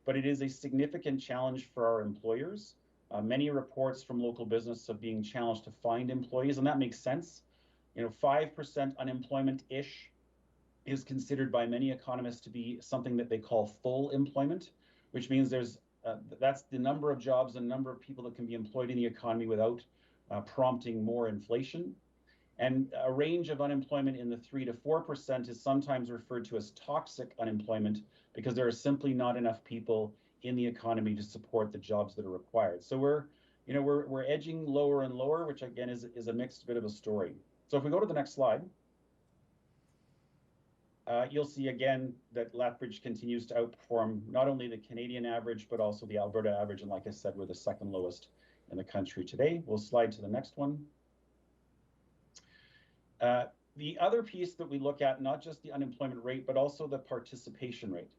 J: but it is a significant challenge for our employers. Many reports from local business of being challenged to find employees, and that makes sense. 5% unemployment-ish is considered by many economists to be something that they call full employment, which means that's the number of jobs and number of people that can be employed in the economy without prompting more inflation. And a range of unemployment in the 3 to 4% is sometimes referred to as toxic unemployment because there are simply not enough people in the economy to support the jobs that are required. So we're edging lower and lower, which again is a mixed bit of a story. So if we go to the next slide, you'll see again that Lethbridge continues to outperform not only the Canadian average, but also the Alberta average. And like I said, we're the second lowest in the country today. We'll slide to the next one. The other piece that we look at, not just the unemployment rate, but also the participation rate.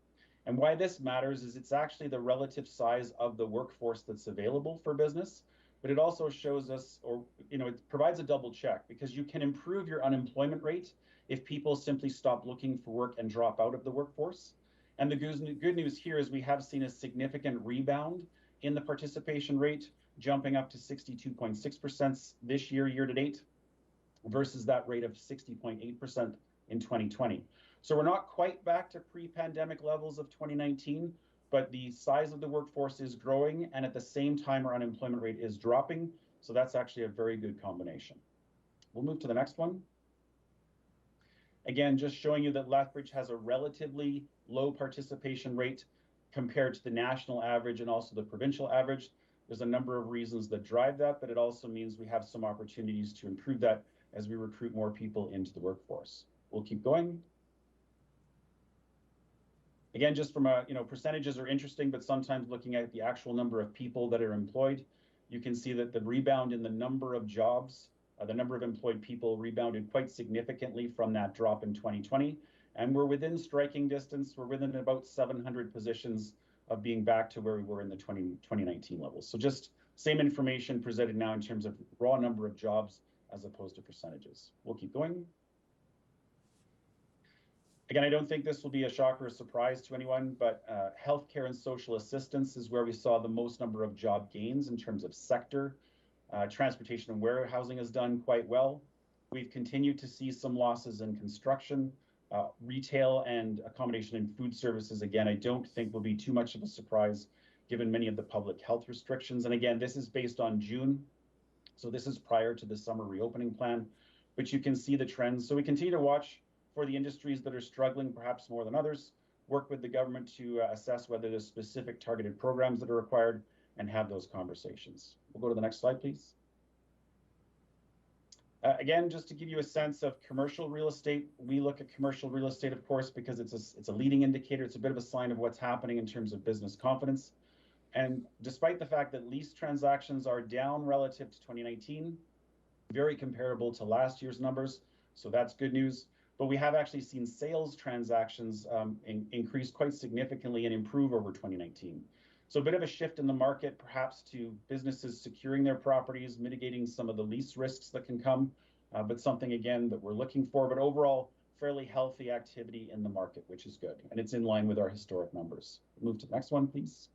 J: And why this matters is it's actually the relative size of the workforce that's available for business, but it also shows us, or it provides a double check, because you can improve your unemployment rate if people simply stop looking for work and drop out of the workforce. And the good news here is we have seen a significant rebound in the participation rate, jumping up to 62.6% this year to date, versus that rate of 60.8% in 2020. So we're not quite back to pre-pandemic levels of 2019, but the size of the workforce is growing, and at the same time, our unemployment rate is dropping. So that's actually a very good combination. We'll move to the next one. Again, just showing you that Lethbridge has a relatively low participation rate compared to the national average and also the provincial average. There's a number of reasons that drive that, but it also means we have some opportunities to improve that as we recruit more people into the workforce. We'll keep going. Again, just from percentages are interesting, but sometimes looking at the actual number of people that are employed, you can see that the rebound in the number of jobs, the number of employed people rebounded quite significantly from that drop in 2020. And we're within striking distance. We're within about 700 positions of being back to where we were in the 2019 levels. So just same information presented now in terms of raw number of jobs as opposed to percentages. We'll keep going. Again, I don't think this will be a shock or a surprise to anyone, but healthcare and social assistance is where we saw the most number of job gains in terms of sector. Transportation and warehousing has done quite well. We've continued to see some losses in construction, retail and accommodation and food services. Again, I don't think will be too much of a surprise given many of the public health restrictions. And again, this is based on June. So this is prior to the summer reopening plan, but you can see the trends. So we continue to watch for the industries that are struggling perhaps more than others, work with the government to assess whether there's specific targeted programs that are required and have those conversations. We'll go to the next slide, please. Again, just to give you a sense of commercial real estate, we look at commercial real estate, of course, because it's a leading indicator. It's a bit of a sign of what's happening in terms of business confidence. And despite the fact that lease transactions are down relative to 2019, very comparable to last year's numbers, so that's good news. But we have actually seen sales transactions increase quite significantly and improve over 2019. So a bit of a shift in the market, perhaps to businesses securing their properties, mitigating some of the lease risks that can come, but something, again, that we're looking for. But overall, fairly healthy activity in the market, which is good. And it's in line with our historic numbers. Move to the next one, please.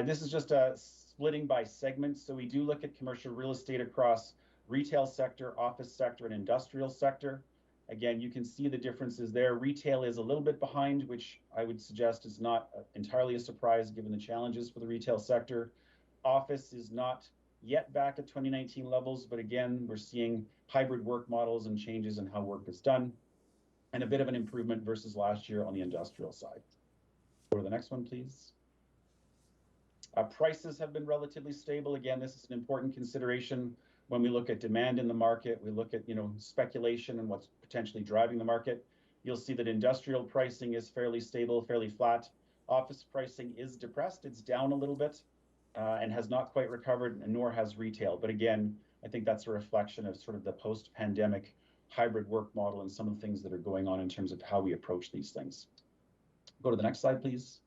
J: This is just a splitting by segment. So we do look at commercial real estate across retail sector, office sector, and industrial sector. Again, you can see the differences there. Retail is a little bit behind, which I would suggest is not entirely a surprise given the challenges for the retail sector. Office is not yet back at 2019 levels, but again, we're seeing hybrid work models and changes in how work is done, and a bit of an improvement versus last year on the industrial side. Go to the next one, please. Prices have been relatively stable. Again, this is an important consideration when we look at demand in the market. We look at speculation and what's potentially driving the market. You'll see that industrial pricing is fairly stable, fairly flat. Office pricing is depressed. It's down a little bit and has not quite recovered, and nor has retail. But again, I think that's a reflection of sort of the post-pandemic hybrid work model and some of the things that are going on in terms of how we approach these things. Go to the next slide, please.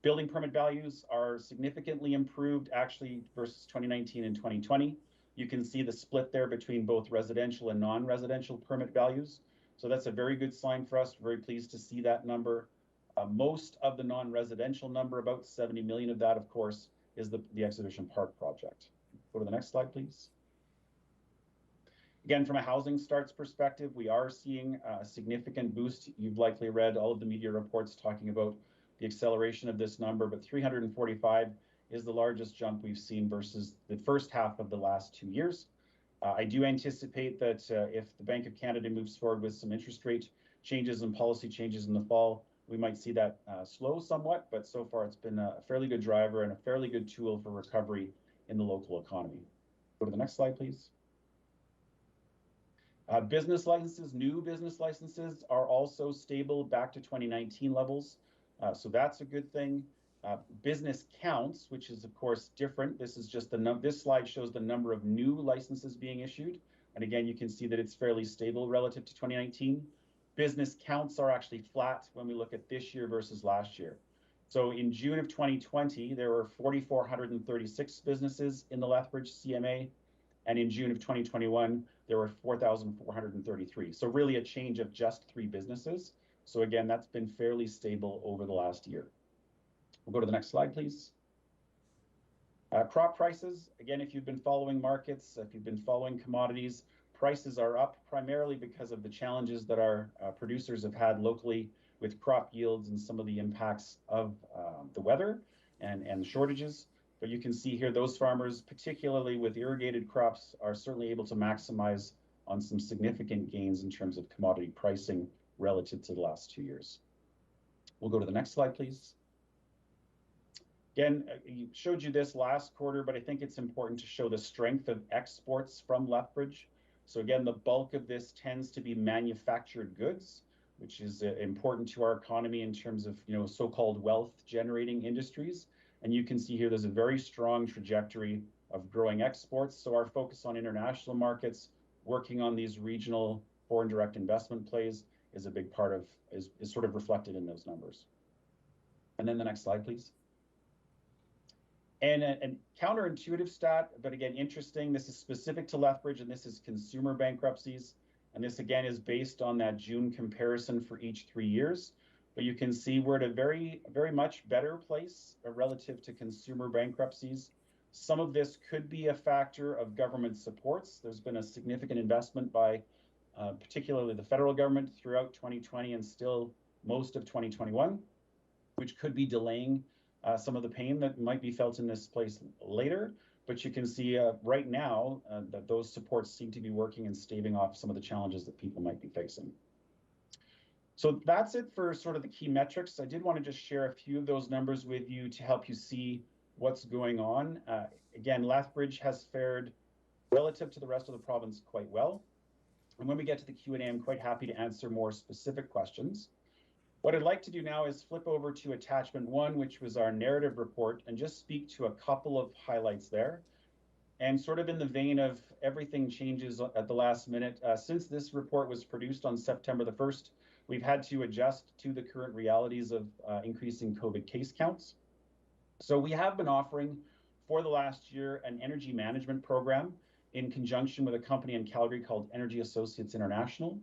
J: Building permit values are significantly improved actually versus 2019 and 2020. You can see the split there between both residential and non-residential permit values. So that's a very good sign for us. We're very pleased to see that number. Most of the non-residential number, about 70 million of that, of course, is the Exhibition Park project. Go to the next slide, please. Again, from a housing starts perspective, we are seeing a significant boost. You've likely read all of the media reports talking about the acceleration of this number, but 345 is the largest jump we've seen versus the first half of the last 2 years. I do anticipate that if the Bank of Canada moves forward with some interest rate changes and policy changes in the fall, we might see that slow somewhat, but so far it's been a fairly good driver and a fairly good tool for recovery in the local economy. Go to the next slide, please. Business licenses, new business licenses are also stable back to 2019 levels. So that's a good thing. Business counts, which is of course different. This is just this slide shows the number of new licenses being issued. And again, you can see that it's fairly stable relative to 2019. Business counts are actually flat when we look at this year versus last year. So in June of 2020, there were 4,436 businesses in the Lethbridge CMA. And in June of 2021, there were 4,433. So really a change of just 3 businesses. So again, that's been fairly stable over the last year. We'll go to the next slide, please. Crop prices. Again, if you've been following markets, if you've been following commodities, prices are up primarily because of the challenges that our producers have had locally with crop yields and some of the impacts of the weather and shortages. But you can see here those farmers, particularly with irrigated crops, are certainly able to maximize on some significant gains in terms of commodity pricing relative to the last 2 years. We'll go to the next slide, please. Again, I showed you this last quarter, but I think it's important to show the strength of exports from Lethbridge. So again, the bulk of this tends to be manufactured goods, which is important to our economy in terms of so-called wealth-generating industries. And you can see here there's a very strong trajectory of growing exports. So our focus on international markets, working on these regional foreign direct investment plays, is a big part of, is sort of reflected in those numbers. And then the next slide, please. And a counterintuitive stat, but again, interesting. This is specific to Lethbridge, and this is consumer bankruptcies. And this again is based on that June comparison for each 3 years. But you can see we're at a very, very much better place relative to consumer bankruptcies. Some of this could be a factor of government supports. There's been a significant investment by particularly the federal government throughout 2020 and still most of 2021, which could be delaying some of the pain that might be felt in this place later. But you can see right now that those supports seem to be working and staving off some of the challenges that people might be facing. So that's it for sort of the key metrics. I did want to just share a few of those numbers with you to help you see what's going on. Again, Lethbridge has fared relative to the rest of the province quite well. And when we get to the Q&A, I'm quite happy to answer more specific questions. What I'd like to do now is flip over to attachment 1, which was our narrative report, and just speak to a couple of highlights there. And sort of in the vein of everything changes at the last minute, since this report was produced on September the 1st, we've had to adjust to the current realities of increasing COVID case counts. So we have been offering for the last year an energy management program in conjunction with a company in Calgary called Energy Associates International.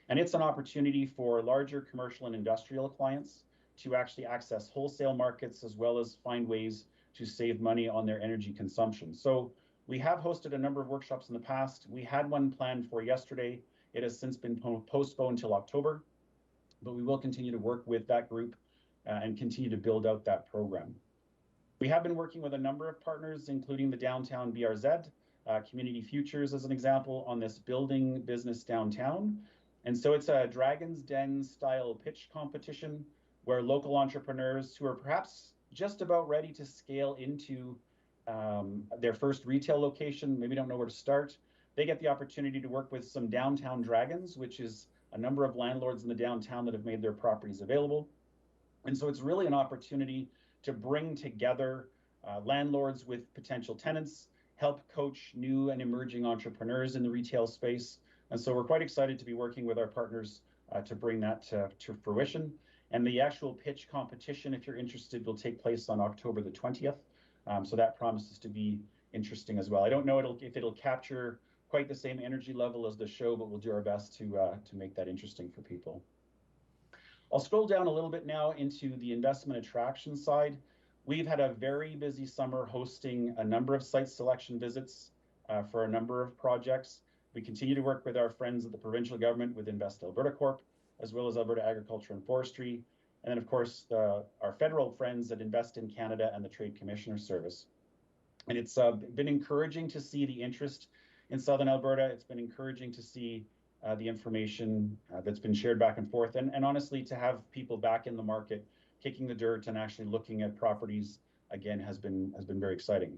J: And it's an opportunity for larger commercial and industrial clients to actually access wholesale markets as well as find ways to save money on their energy consumption. So we have hosted a number of workshops in the past. We had one planned for yesterday It has since been postponed till October, but we will continue to work with that group and continue to build out that program. We have been working with a number of partners, including the Downtown BRZ, Community Futures as an example, on this building business downtown. And so it's a Dragon's Den style pitch competition where local entrepreneurs who are perhaps just about ready to scale into their first retail location, maybe don't know where to start, they get the opportunity to work with some downtown dragons, which is a number of landlords in the downtown that have made their properties available. And so it's really an opportunity to bring together landlords with potential tenants, help coach new and emerging entrepreneurs in the retail space. And so we're quite excited to be working with our partners to bring that to fruition. And the actual pitch competition, if you're interested, will take place on October the 20th. So that promises to be interesting as well. I don't know if it'll capture quite the same energy level as the show, but we'll do our best to make that interesting for people. I'll scroll down a little bit now into the investment attraction side. We've had a very busy summer hosting a number of site selection visits for a number of projects. We continue to work with our friends at the provincial government with Invest Alberta Corp, as well as Alberta Agriculture and Forestry, and then of course our federal friends at Invest in Canada and the Trade Commissioner Service. And it's been encouraging to see the interest in Southern Alberta. It's been encouraging to see the information that's been shared back and forth, and honestly, to have people back in the market, kicking the dirt and actually looking at properties again has been very exciting.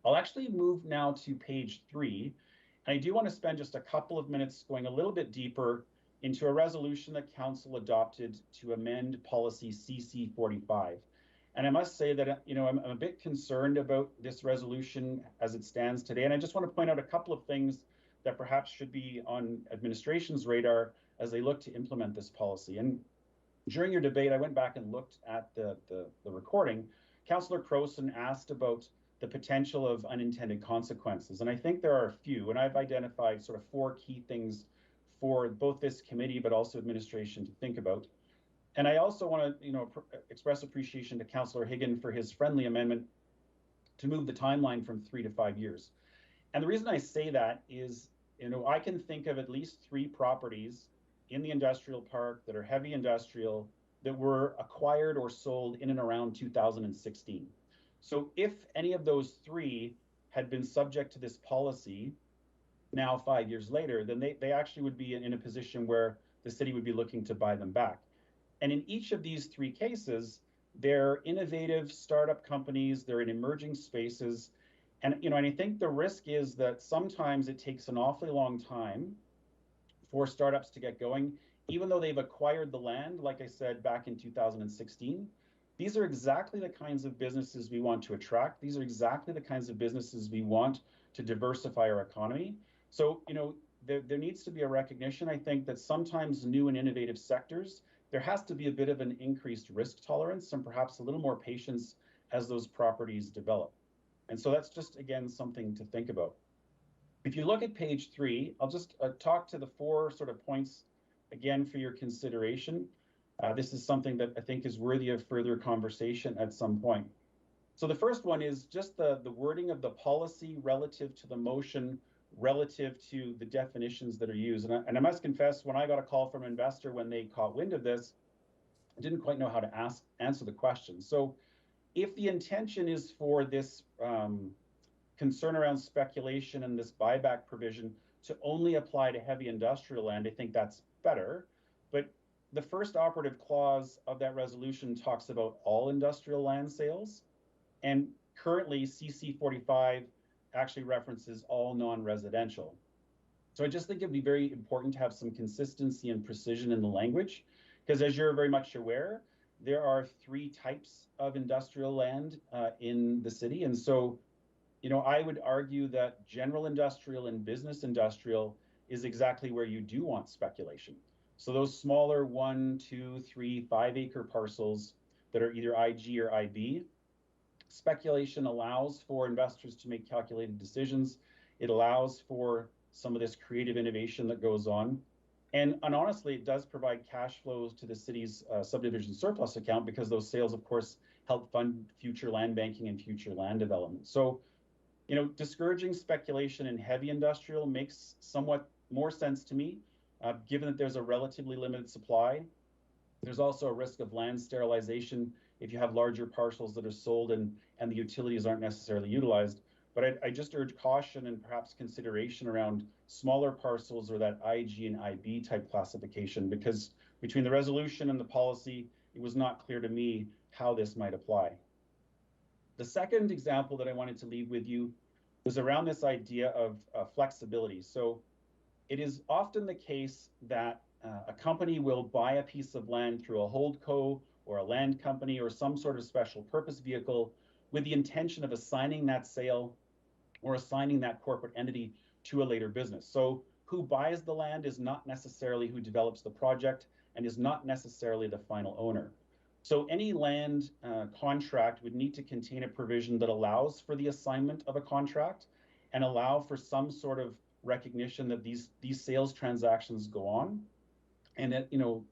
J: I'll actually move now to page 3, and I do want to spend just a couple of minutes going a little bit deeper into a resolution that Council adopted to amend policy CC 45. And I must say that I'm a bit concerned about this resolution as it stands today, and I just want to point out a couple of things that perhaps should be on administration's radar as they look to implement this policy. And during your debate, I went back and looked at the recording. Councillor Crowson asked about the potential of unintended consequences, and I think there are a few, and I've identified sort of 4 key things for both this committee but also administration to think about. And I also want to express appreciation to Councillor Higgin for his friendly amendment to move the timeline from 3 to 5 years. And the reason I say that is, I can think of at least 3 properties in the industrial park that are heavy industrial that were acquired or sold in and around 2016. So if any of those 3 had been subject to this policy now 5 years later, then they actually would be in a position where the city would be looking to buy them back. And in each of these 3 cases, they're innovative startup companies, they're in emerging spaces. And, and I think the risk is that sometimes it takes an awfully long time for startups to get going, even though they've acquired the land, like I said, back in 2016. These are exactly the kinds of businesses we want to attract. These are exactly the kinds of businesses we want to diversify our economy. So, there needs to be a recognition, I think, that sometimes new and innovative sectors, there has to be a bit of an increased risk tolerance and perhaps a little more patience as those properties develop. And so that's just, again, something to think about. If you look at page 3, I'll just talk to the 4 sort of points again for your consideration. This is something that I think is worthy of further conversation at some point. So the first one is just the wording of the policy relative to the motion, relative to the definitions that are used. And I must confess, when I got a call from an investor when they caught wind of this, I didn't quite know how to answer the question. So if the intention is for this concern around speculation and this buyback provision to only apply to heavy industrial land, I think that's better. But the first operative clause of that resolution talks about all industrial land sales. And currently, CC 45 actually references all non-residential. So I just think it'd be very important to have some consistency and precision in the language, because as you're very much aware, there are 3 types of industrial land in the city. And so, I would argue that general industrial and business industrial is exactly where you do want speculation. So those smaller 1, 2, 3, 5 acre parcels that are either IG or IB, speculation allows for investors to make calculated decisions. It allows for some of this creative innovation that goes on. And honestly, it does provide cash flows to the city's subdivision surplus account, because those sales, of course, help fund future land banking and future land development. So, discouraging speculation in heavy industrial makes somewhat more sense to me, given that there's a relatively limited supply. There's also a risk of land sterilization if you have larger parcels that are sold and the utilities aren't necessarily utilized. But I just urge caution and perhaps consideration around smaller parcels or that IG and IB type classification, because between the resolution and the policy, it was not clear to me how this might apply. The second example that I wanted to leave with you was around this idea of flexibility. So it is often the case that a company will buy a piece of land through a holdco or a land company or some sort of special purpose vehicle with the intention of assigning that sale or assigning that corporate entity to a later business. So who buys the land is not necessarily who develops the project and is not necessarily the final owner. So any land contract would need to contain a provision that allows for the assignment of a contract and allow for some sort of recognition that these sales transactions go on, and that, you know,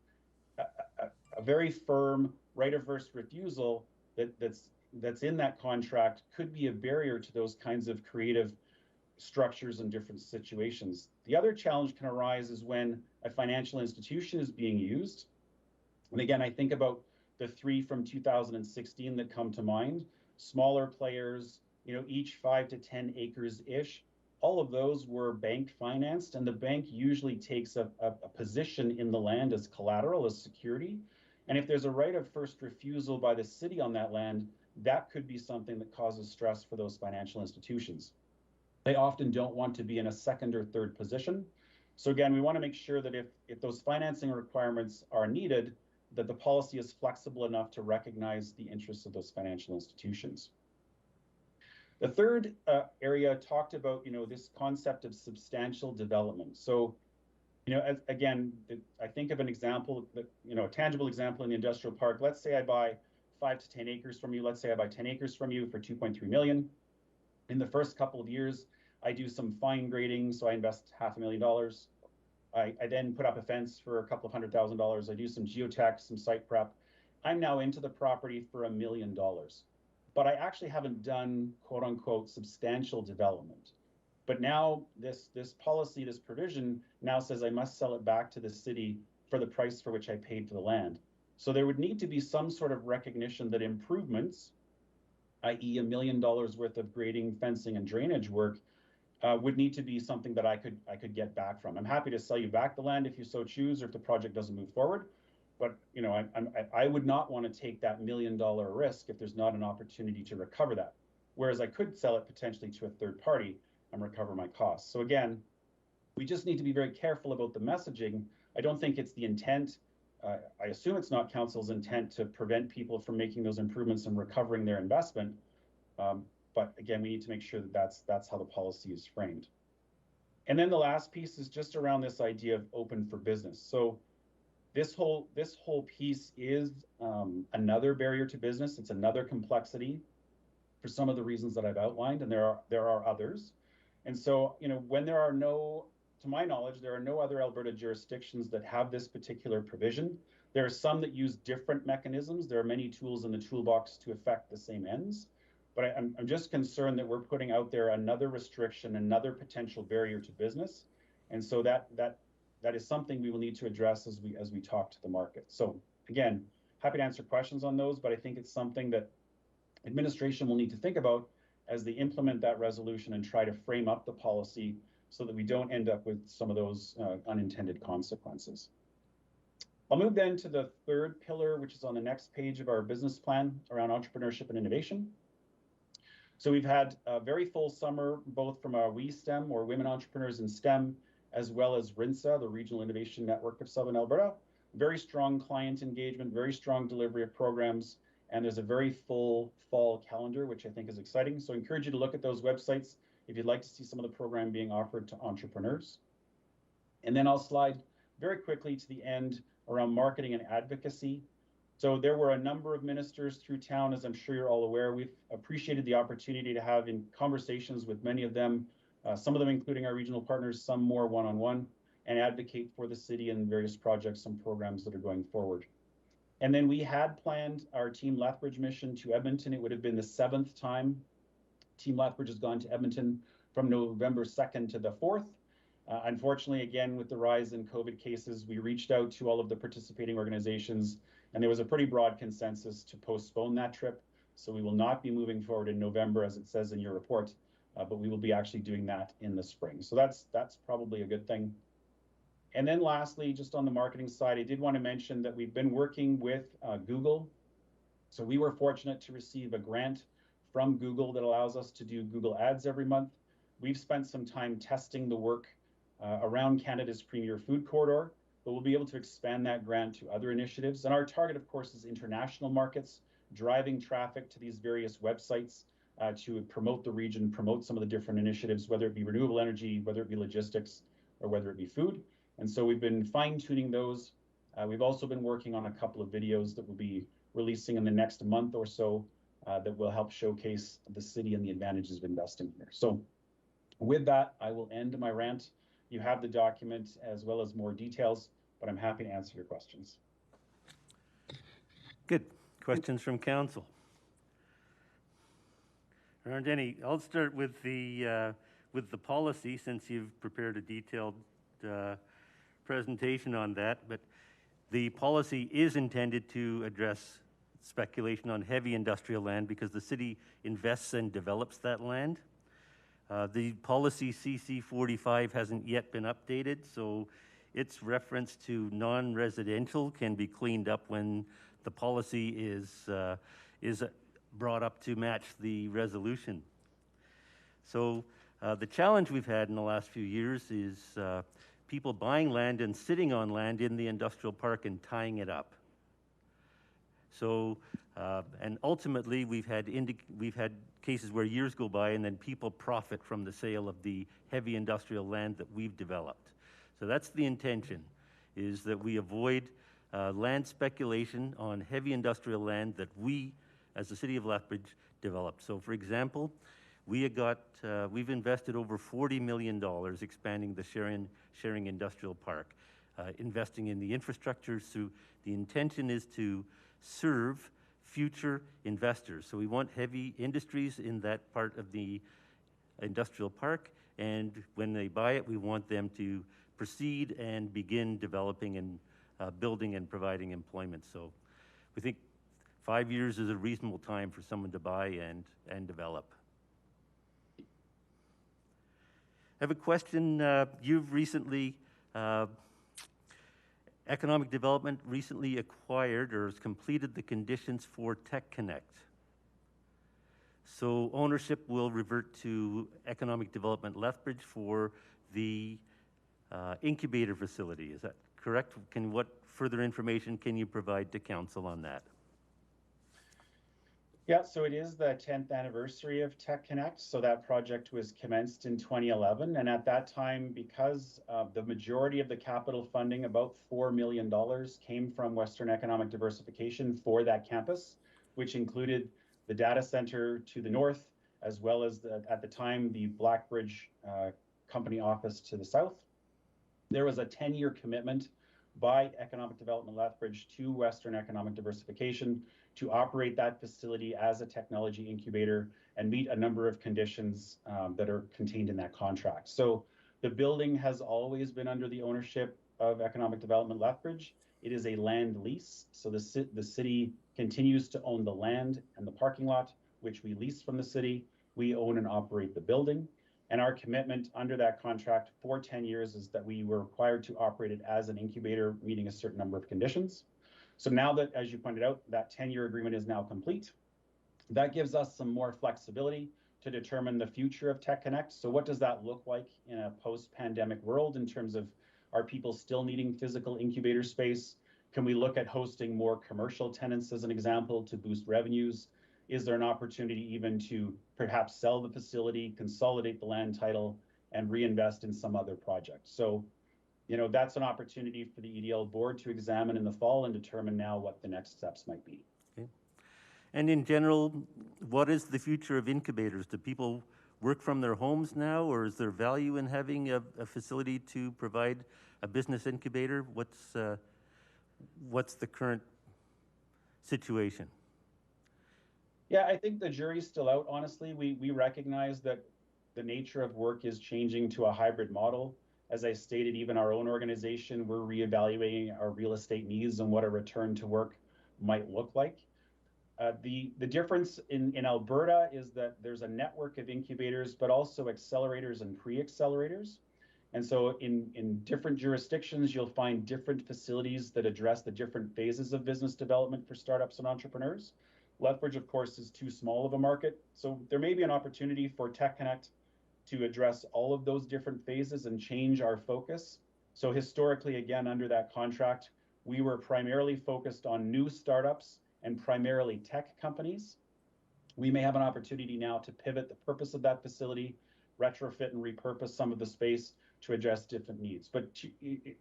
J: a very firm right of first refusal that's in that contract could be a barrier to those kinds of creative structures in different situations. The other challenge can arise is when a financial institution is being used. And again, I think about the three from 2016 that come to mind, smaller players, you know, each 5 to 10 acres-ish. All of those were bank financed, and the bank usually takes a position in the land as collateral, as security. And if there's a right of first refusal by the city on that land, that could be something that causes stress for those financial institutions. They often don't want to be in a second or third position. So again, we want to make sure that if those financing requirements are needed, that the policy is flexible enough to recognize the interests of those financial institutions. The third area talked about, you know, this concept of substantial development. So, you know, again, I think of an example, that, you know, a tangible example in the industrial park. Let's say I buy 5 to 10 acres from you. Let's say I buy 10 acres from you for 2.3 million. In the first couple of years, I do some fine grading, so I invest $500,000. I then put up a fence for a couple of $100,000. I do some geotech, some site prep. I'm now into the property for $1 million. But I actually haven't done, quote unquote, substantial development. But now this policy, this provision now says I must sell it back to the city for the price for which I paid for the land. So there would need to be some sort of recognition that improvements, i.e. $1 million worth of grading, fencing, and drainage work, would need to be something that I could get back from. I'm happy to sell you back the land if you so choose, or if the project doesn't move forward. But, you know, I would not want to take that $1 million risk if there's not an opportunity to recover that. Whereas I could sell it potentially to a third party and recover my costs. So again, we just need to be very careful about the messaging. I don't think it's the intent. I assume it's not council's intent to prevent people from making those improvements and recovering their investment. But again, we need to make sure that that's how the policy is framed. And then the last piece is just around this idea of open for business. So this whole piece is another barrier to business. It's another complexity for some of the reasons that I've outlined, and there are others. And so, you know, when there are no, to my knowledge, there are no other Alberta jurisdictions that have this particular provision. There are some that use different mechanisms. There are many tools in the toolbox to affect the same ends. But I'm just concerned that we're putting out there another restriction, another potential barrier to business. And so that is something we will need to address as we talk to the market. So again, happy to answer questions on those, but I think it's something that administration will need to think about as they implement that resolution and try to frame up the policy so that we don't end up with some of those unintended consequences. I'll move then to the third pillar, which is on the next page of our business plan around entrepreneurship and innovation. So we've had a very full summer, both from our WeSTEM, or Women Entrepreneurs in STEM, as well as RINSA, the Regional Innovation Network of Southern Alberta. Very strong client engagement, very strong delivery of programs, and there's a very full fall calendar, which I think is exciting. So I encourage you to look at those websites if you'd like to see some of the program being offered to entrepreneurs. And then I'll slide very quickly to the end around marketing and advocacy. So there were a number of ministers through town, as I'm sure you're all aware. We've appreciated the opportunity to have in conversations with many of them, some of them including our regional partners, some more one-on-one, and advocate for the city and various projects and programs that are going forward. And then we had planned our Team Lethbridge mission to Edmonton. It would have been the 7th time Team Lethbridge has gone to Edmonton from November 2nd to the 4th. Unfortunately, again, with the rise in COVID cases, we reached out to all of the participating organizations, and there was a pretty broad consensus to postpone that trip. So we will not be moving forward in November, as it says in your report, but we will be actually doing that in the spring. So that's probably a good thing. And then lastly, just on the marketing side, I did want to mention that we've been working with Google. So we were fortunate to receive a grant from Google that allows us to do Google Ads every month. We've spent some time testing the work around Canada's premier food corridor, but we'll be able to expand that grant to other initiatives. And our target, of course, is international markets, driving traffic to these various websites to promote the region, promote some of the different initiatives, whether it be renewable energy, whether it be logistics, or whether it be food. And so we've been fine-tuning those. We've also been working on a couple of videos that we'll be releasing in the next month or so that will help showcase the city and the advantages of investing here. So with that, I will end my rant. You have the document as well as more details, but I'm happy to answer your questions.
A: Good. Questions from council? There aren't any. I'll start with the policy, since you've prepared a detailed presentation on that. But the policy is intended to address speculation on heavy industrial land because the city invests and develops that land. The policy CC 45 hasn't yet been updated, so its reference to non-residential can be cleaned up when the policy is brought up to match the resolution. So the challenge we've had in the last few years is people buying land and sitting on land in the industrial park and tying it up. So, and ultimately we've had cases where years go by and then people profit from the sale of the heavy industrial land that we've developed. So that's the intention, is that we avoid land speculation on heavy industrial land that we, as the city of Lethbridge, developed. So for example, we've invested over $40 million expanding the sharing industrial park, investing in the infrastructure. So the intention is to serve future investors. So we want heavy industries in that part of the industrial park, and when they buy it, we want them to proceed and begin developing and building and providing employment. So we think 5 years is a reasonable time for someone to buy and develop. I have a question. You've recently, Economic Development recently acquired or has completed the conditions for Tech Connect. So ownership will revert to Economic Development Lethbridge for the incubator facility. Is that correct? What further information can you provide to council on that?
J: Yeah, so it is the 10th anniversary of Tech Connect. So that project was commenced in 2011. And at that time, because the majority of the capital funding, about $4 million, came from Western Economic Diversification for that campus, which included the data center to the north, as well as at the time, the Blackbridge company office to the south. There was a 10-year commitment by Economic Development Lethbridge to Western Economic Diversification to operate that facility as a technology incubator and meet a number of conditions that are contained in that contract. So the building has always been under the ownership of Economic Development Lethbridge. It is a land lease, so the city continues to own the land and the parking lot, which we lease from the city. We own and operate the building. And our commitment under that contract for 10 years is that we were required to operate it as an incubator, meeting a certain number of conditions. So now that, as you pointed out, that 10-year agreement is now complete, that gives us some more flexibility to determine the future of Tech Connect. So what does that look like in a post-pandemic world in terms of, are people still needing physical incubator space? Can we look at hosting more commercial tenants, as an example, to boost revenues? Is there an opportunity even to perhaps sell the facility, consolidate the land title, and reinvest in some other project? So, you know, that's an opportunity for the EDL board to examine in the fall and determine now what the next steps might be.
A: Okay. And in general, what is the future of incubators? Do people work from their homes now, or is there value in having a facility to provide a business incubator? What's the current situation?
J: Yeah, I think the jury's still out, honestly. We recognize that the nature of work is changing to a hybrid model. As I stated, even our own organization, we're reevaluating our real estate needs and what a return to work might look like. The difference in Alberta is that there's a network of incubators, but also accelerators and pre-accelerators. And so in different jurisdictions, you'll find different facilities that address the different phases of business development for startups and entrepreneurs. Lethbridge, of course, is too small of a market. So there may be an opportunity for Tech Connect to address all of those different phases and change our focus. So historically, again, under that contract, we were primarily focused on new startups and primarily tech companies. We may have an opportunity now to pivot the purpose of that facility, retrofit and repurpose some of the space to address different needs. But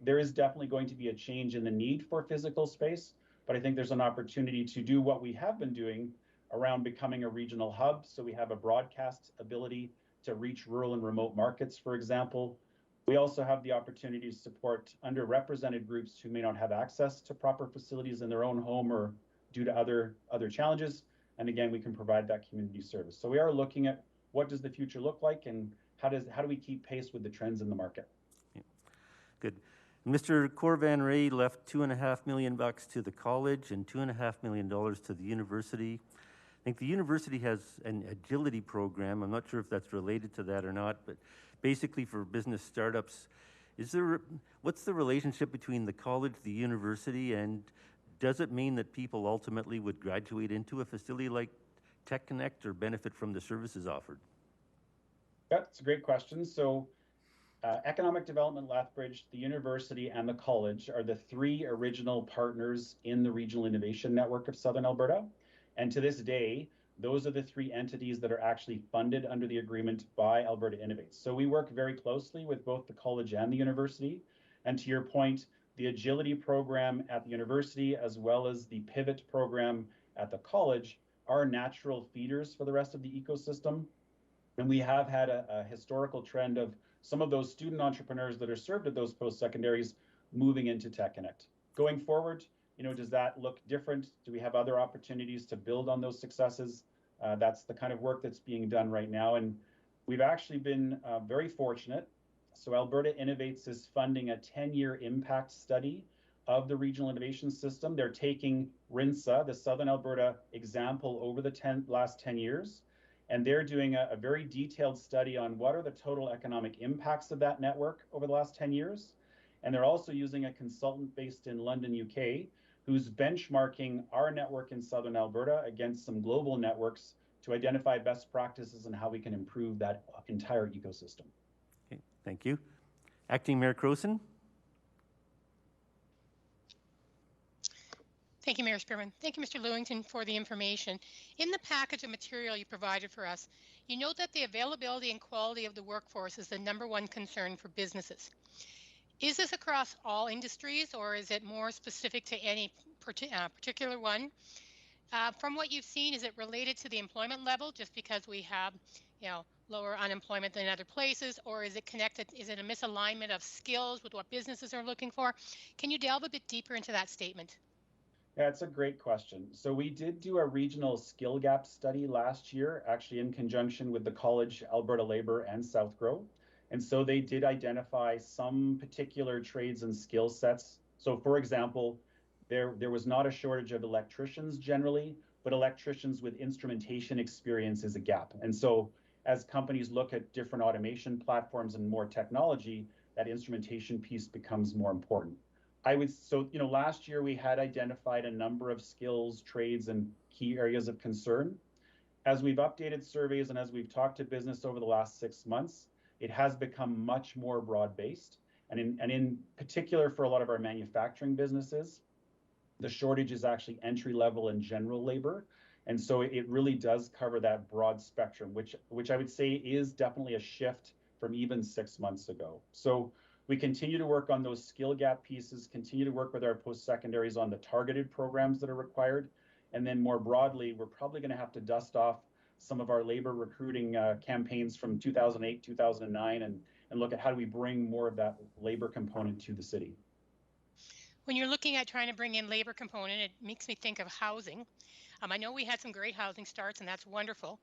J: there is definitely going to be a change in the need for physical space, but I think there's an opportunity to do what we have been doing around becoming a regional hub. So we have a broadcast ability to reach rural and remote markets, for example. We also have the opportunity to support underrepresented groups who may not have access to proper facilities in their own home or due to other challenges. And again, we can provide that community service. So we are looking at what does the future look like and how do we keep pace with the trends in the market.
A: Yeah. Good. Mr. Corvan Ray left $2.5 million to the college and $2.5 million to the university. I think the university has an agility program. I'm not sure if that's related to that or not, but basically for business startups, what's the relationship between the college, the university, and does it mean that people ultimately would graduate into a facility like Tech Connect or benefit from the services offered?
J: Yeah, it's a great question. So Economic Development Lethbridge, the university, and the college are the three original partners in the Regional Innovation Network of Southern Alberta. And to this day, those are the three entities that are actually funded under the agreement by Alberta Innovates. So we work very closely with both the college and the university. And to your point, the agility program at the university, as well as the pivot program at the college, are natural feeders for the rest of the ecosystem. And we have had a historical trend of some of those student entrepreneurs that are served at those post-secondaries moving into Tech Connect. Going forward, does that look different? Do we have other opportunities to build on those successes? That's the kind of work that's being done right now. And we've actually been very fortunate. So Alberta Innovates is funding a 10-year impact study of the regional innovation system. They're taking RINSA, the Southern Alberta example, over the last 10 years. And they're doing a very detailed study on what are the total economic impacts of that network over the last 10 years. And they're also using a consultant based in London, UK, who's benchmarking our network in Southern Alberta against some global networks to identify best practices and how we can improve that entire ecosystem.
A: Okay, thank you. Acting Mayor Croson.
E: Thank you, Mayor Spearman. Thank you, Mr. Lewington, for the information. In the package of material you provided for us, you note that the availability and quality of the workforce is the #1 concern for businesses. Is this across all industries, or is it more specific to any particular one? From what you've seen, is it related to the employment level, just because we have, lower unemployment than other places, or is it connected? Is it a misalignment of skills with what businesses are looking for? Can you delve a bit deeper into that statement?
J: Yeah, it's a great question. So we did do a regional skill gap study last year, actually in conjunction with the college, Alberta Labour, and South Grow. And so they did identify some particular trades and skill sets. So for example, there was not a shortage of electricians generally, but electricians with instrumentation experience is a gap. And so as companies look at different automation platforms and more technology, that instrumentation piece becomes more important. Last year we had identified a number of skills, trades, and key areas of concern. As we've updated surveys and as we've talked to business over the last 6 months, it has become much more broad-based. And in particular for a lot of our manufacturing businesses, the shortage is actually entry-level and general labor. And so it really does cover that broad spectrum, which I would say is definitely a shift from even 6 months ago. So we continue to work on those skill gap pieces, continue to work with our post-secondaries on the targeted programs that are required. And then more broadly, we're probably going to have to dust off some of our labor recruiting campaigns from 2008, 2009, and look at how do we bring more of that labor component to the city.
E: When you're looking at trying to bring in labor component, it makes me think of housing. I know we had some great housing starts, and that's wonderful.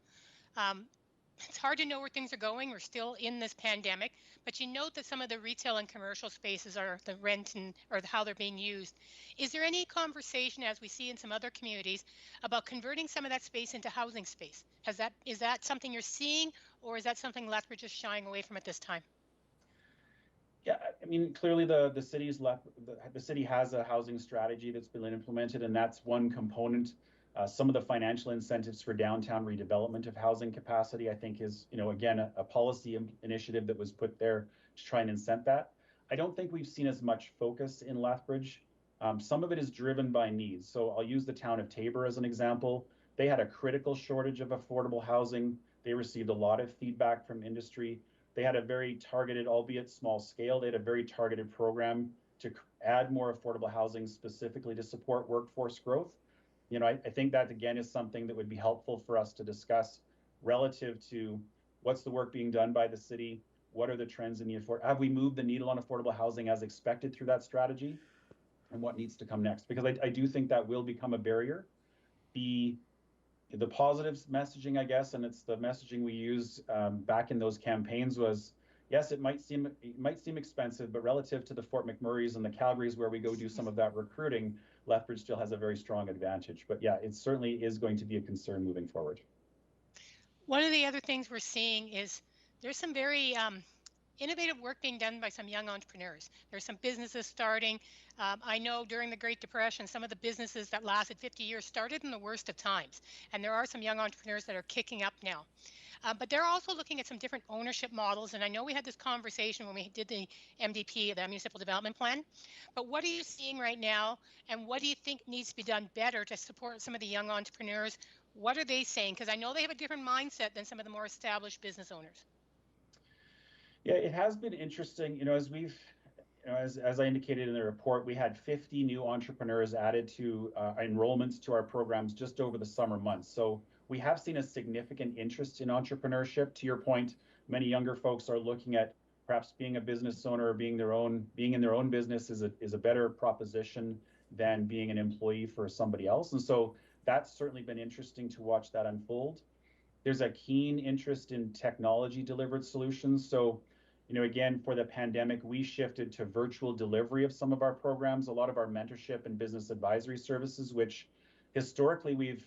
E: It's hard to know where things are going. We're still in this pandemic, but you note that some of the retail and commercial spaces are the rent and or how they're being used. Is there any conversation, as we see in some other communities, about converting some of that space into housing space? Is that something you're seeing, or is that something Lethbridge is shying away from at this time?
J: Yeah, I mean, clearly the city has a housing strategy that's been implemented, and that's one component. Some of the financial incentives for downtown redevelopment of housing capacity, I think, is, again, a policy initiative that was put there to try and incent that. I don't think we've seen as much focus in Lethbridge. Some of it is driven by needs. So I'll use the town of Tabor as an example. They had a critical shortage of affordable housing. They received a lot of feedback from industry. They had a very targeted, albeit small scale, they had a very targeted program to add more affordable housing specifically to support workforce growth. I think that, again, is something that would be helpful for us to discuss relative to what's the work being done by the city, what are the trends in have we moved the needle on affordable housing as expected through that strategy, and what needs to come next? Because I do think that will become a barrier. The positives messaging, I guess, and it's the messaging we use back in those campaigns was, yes, it might seem expensive, but relative to the Fort McMurrays and the Calgarys where we go do some of that recruiting, Lethbridge still has a very strong advantage. But yeah, it certainly is going to be a concern moving forward.
E: One of the other things we're seeing is there's some very innovative work being done by some young entrepreneurs. There's some businesses starting. I know during the Great Depression, some of the businesses that lasted 50 years started in the worst of times. And there are some young entrepreneurs that are kicking up now. But they're also looking at some different ownership models. And I know we had this conversation when we did the MDP, the Municipal Development Plan. But what are you seeing right now? And what do you think needs to be done better to support some of the young entrepreneurs? What are they saying? Because I know they have a different mindset than some of the more established business owners.
J: Yeah, it has been interesting, as I indicated in the report, we had 50 new entrepreneurs added to enrollments to our programs just over the summer months. So we have seen a significant interest in entrepreneurship. To your point, many younger folks are looking at perhaps being a business owner or being in their own business is a better proposition than being an employee for somebody else. And so that's certainly been interesting to watch that unfold. There's a keen interest in technology delivered solutions. So again, for the pandemic, we shifted to virtual delivery of some of our programs, a lot of our mentorship and business advisory services, which historically we've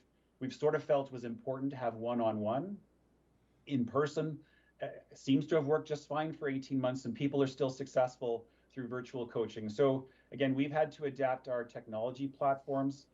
J: sort of felt was important to have one-on-one. In person seems to have worked just fine for 18 months, and people are still successful through virtual coaching. So again, we've had to adapt our technology platforms.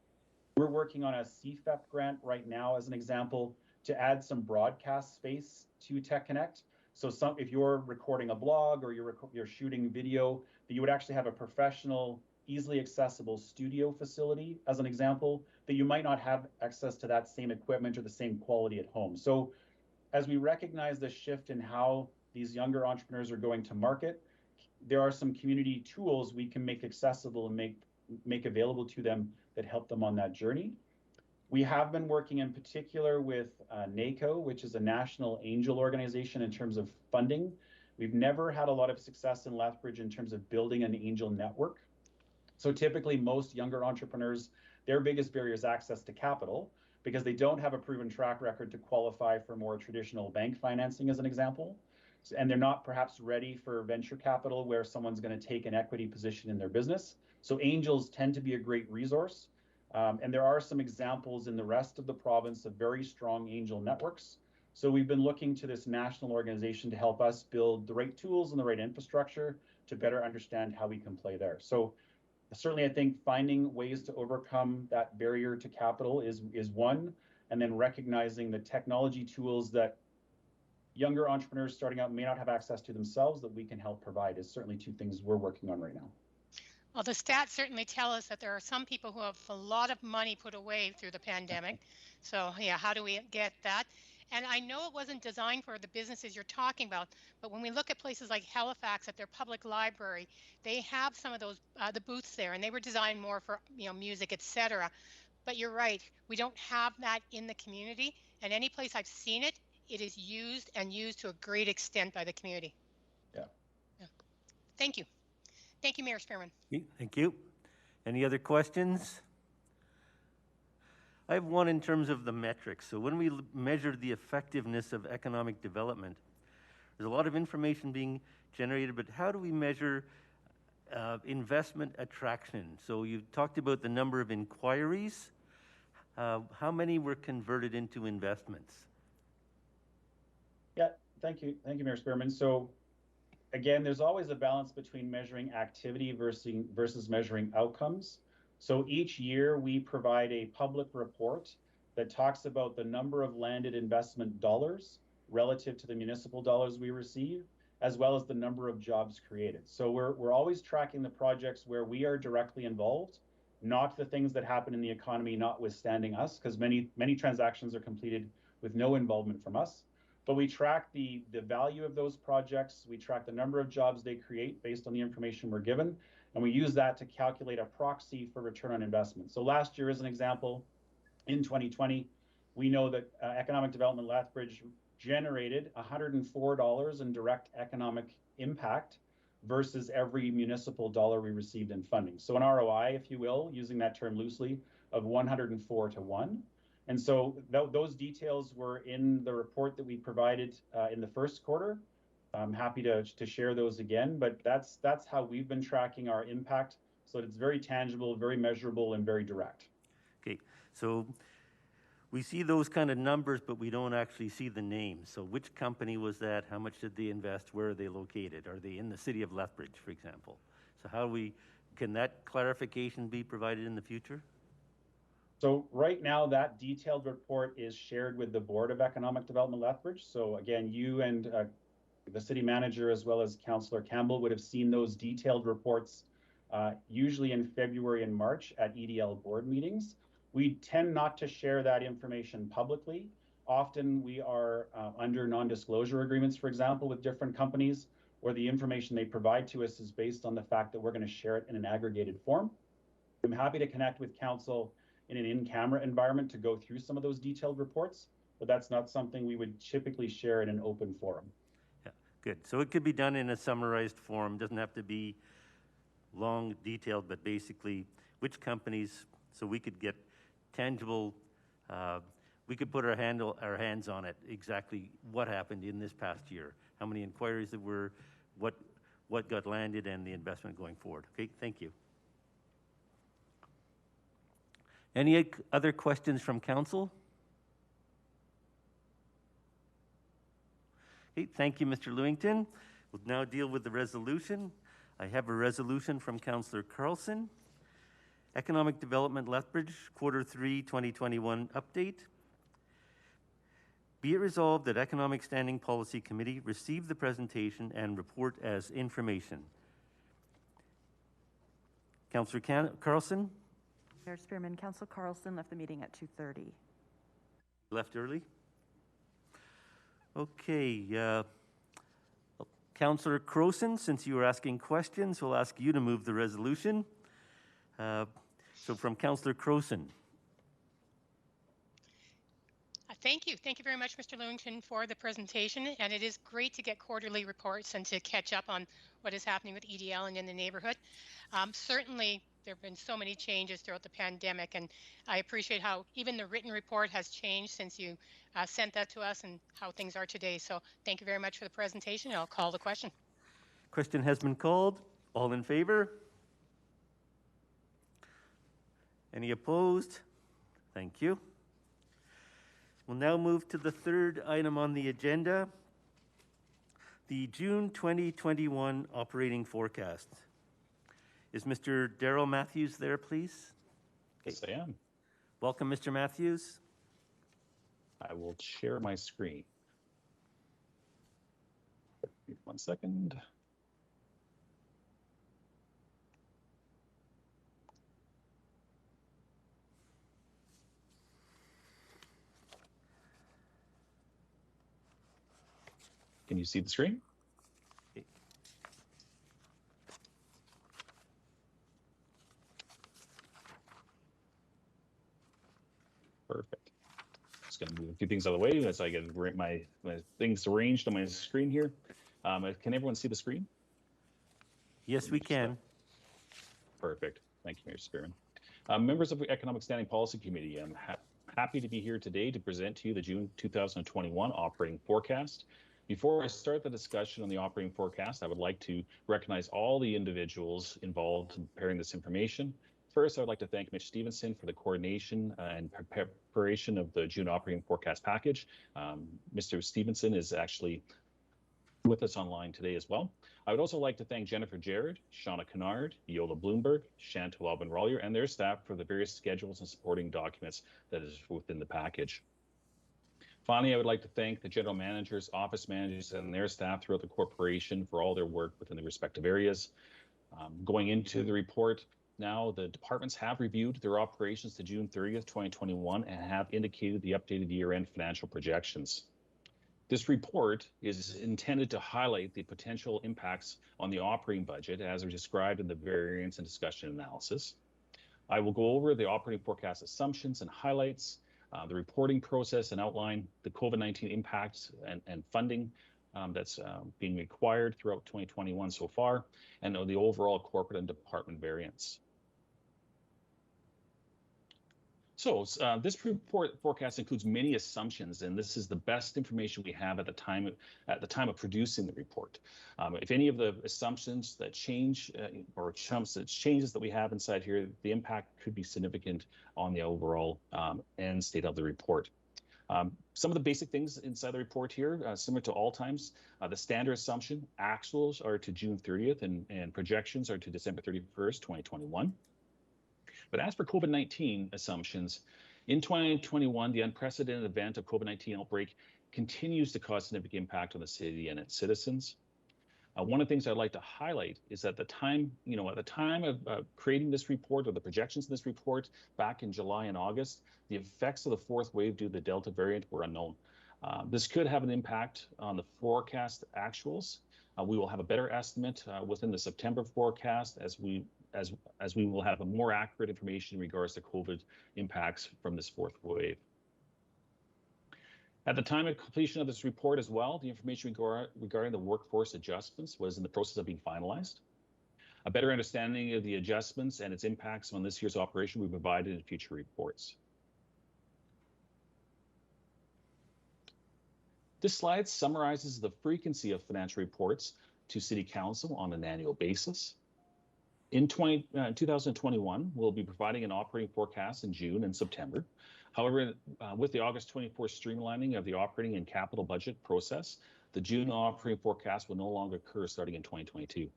J: We're working on a CFEP grant right now, as an example, to add some broadcast space to Tech Connect. So if you're recording a blog or you're shooting video, that you would actually have a professional, easily accessible studio facility, as an example, that you might not have access to that same equipment or the same quality at home. So as we recognize the shift in how these younger entrepreneurs are going to market, there are some community tools we can make accessible and make available to them that help them on that journey. We have been working in particular with NACO, which is a national angel organization in terms of funding. We've never had a lot of success in Lethbridge in terms of building an angel network. So typically most younger entrepreneurs, their biggest barrier is access to capital because they don't have a proven track record to qualify for more traditional bank financing, as an example. And they're not perhaps ready for venture capital where someone's going to take an equity position in their business. So angels tend to be a great resource. And there are some examples in the rest of the province of very strong angel networks. So we've been looking to this national organization to help us build the right tools and the right infrastructure to better understand how we can play there. So certainly I think finding ways to overcome that barrier to capital is one, and then recognizing the technology tools that younger entrepreneurs starting out may not have access to themselves that we can help provide is certainly two things we're working on right now.
E: Well, the stats certainly tell us that there are some people who have a lot of money put away through the pandemic. So yeah, how do we get that? And I know it wasn't designed for the businesses you're talking about, but when we look at places like Halifax at their public library, they have some of those, the booths there, and they were designed more for, music, etc. But you're right, we don't have that in the community. And any place I've seen it, it is used and used to a great extent by the community.
J: Yeah.
E: Thank you. Thank you, Mayor Spearman.
A: Thank you. Any other questions? I have one in terms of the metrics. So when we measure the effectiveness of economic development, there's a lot of information being generated, but how do we measure investment attraction? So you talked about the number of inquiries. How many were converted into investments?
J: Yeah, thank you, Mayor Spearman. So again, there's always a balance between measuring activity versus measuring outcomes. So each year we provide a public report that talks about the number of landed investment dollars relative to the municipal dollars we receive, as well as the number of jobs created. So we're always tracking the projects where we are directly involved, not the things that happen in the economy notwithstanding us, because many transactions are completed with no involvement from us. But we track the value of those projects, we track the number of jobs they create based on the information we're given, and we use that to calculate a proxy for return on investment. So last year, as an example, in 2020, we know that Economic Development Lethbridge generated $104 in direct economic impact versus every municipal dollar we received in funding. So an ROI, if you will, using that term loosely, of 104 to 1. And so those details were in the report that we provided in the first quarter. I'm happy to share those again, but that's how we've been tracking our impact, so that it's very tangible, very measurable, and very direct.
A: Okay, so we see those kind of numbers, but we don't actually see the names. So which company was that? How much did they invest? Where are they located? Are they in the city of Lethbridge, for example? So can that clarification be provided in the future?
J: So right now, that detailed report is shared with the Board of Economic Development Lethbridge. So again, you and the city manager, as well as Councillor Campbell, would have seen those detailed reports usually in February and March at EDL board meetings. We tend not to share that information publicly. Often we are under non-disclosure agreements, for example, with different companies, where the information they provide to us is based on the fact that we're going to share it in an aggregated form. I'm happy to connect with council in an in-camera environment to go through some of those detailed reports, but that's not something we would typically share in an open forum.
A: Yeah, good. So it could be done in a summarized form. Doesn't have to be long, detailed, but basically which companies, so we could get tangible, we could put our hands on it, exactly what happened in this past year, how many inquiries there were, what got landed, and the investment going forward. Okay, thank you. Any other questions from council? Okay, thank you, Mr. Lewington. We'll now deal with the resolution. I have a resolution from Councillor Carlson. Economic Development Lethbridge, Quarter 3, 2021 update. Be it resolved that Economic Standing Policy Committee receive the presentation and report as information. Councillor Carlson?
B: Mayor Spearman, Councillor Carlson left the meeting at 2:30.
A: Left early? Okay. Councillor Crowson, since you were asking questions, we'll ask you to move the resolution. So from Councillor Crowson.
E: Thank you. Thank you very much, Mr. Lewington, for the presentation. And it is great to get quarterly reports and to catch up on what is happening with EDL and in the neighborhood. Certainly, there have been so many changes throughout the pandemic, and I appreciate how even the written report has changed since you sent that to us and how things are today. So thank you very much for the presentation. I'll call the question.
A: Question has been called. All in favor? Any opposed? Thank you. We'll now move to the third item on the agenda, the June 2021 operating forecast. Is Mr. Darrell Matthews there, please?
K: Yes, I am.
A: Welcome, Mr. Matthews.
K: I will share my screen. 1 second. Can you see the screen? Perfect. Just going to move a few things out of the way as I get my things arranged on my screen here. Can everyone see the screen?
A: Yes, we can.
K: Perfect. Thank you, Mayor Spearman. Members of the Economic Standing Policy Committee, I'm happy to be here today to present to you the June 2021 operating forecast. Before I start the discussion on the operating forecast, I would like to recognize all the individuals involved in preparing this information. First, I would like to thank Mitch Stevenson for the coordination and preparation of the June operating forecast package. Mr. Stevenson is actually with us online today as well. I would also like to thank Jennifer Jarrett, Shauna Kennard, Yola Bloomberg, Chantal Albin-Rollier, and their staff for the various schedules and supporting documents that is within the package. Finally, I would like to thank the general managers, office managers, and their staff throughout the corporation for all their work within the respective areas. Going into the report now, the departments have reviewed their operations to June 30th, 2021, and have indicated the updated year-end financial projections. This report is intended to highlight the potential impacts on the operating budget as are described in the variance and discussion analysis. I will go over the operating forecast assumptions and highlights, the reporting process, and outline the COVID-19 impacts and funding that's being required throughout 2021 so far, and the overall corporate and department variance. So this report forecast includes many assumptions, and this is the best information we have at the time of producing the report. If any of the assumptions that change or changes that we have inside here, the impact could be significant on the overall end state of the report. Some of the basic things inside the report here, similar to all times, the standard assumption, actuals are to June 30th and projections are to December 31st, 2021. But as for COVID-19 assumptions, in 2021, the unprecedented event of COVID-19 outbreak continues to cause significant impact on the city and its citizens. One of the things I'd like to highlight is that at the time of creating this report, or the projections in this report back in July and August, the effects of the fourth wave due to the Delta variant were unknown. This could have an impact on the forecast actuals. We will have a better estimate within the September forecast as we will have a more accurate information in regards to COVID impacts from this fourth wave. At the time of completion of this report as well, the information regarding the workforce adjustments was in the process of being finalized. A better understanding of the adjustments and its impacts on this year's operation will be provided in future reports. This slide summarizes the frequency of financial reports to City Council on an annual basis. In 2021, we'll be providing an operating forecast in June and September. However, with the August 24th streamlining of the operating and capital budget process, the June operating forecast will no longer occur starting in 2022.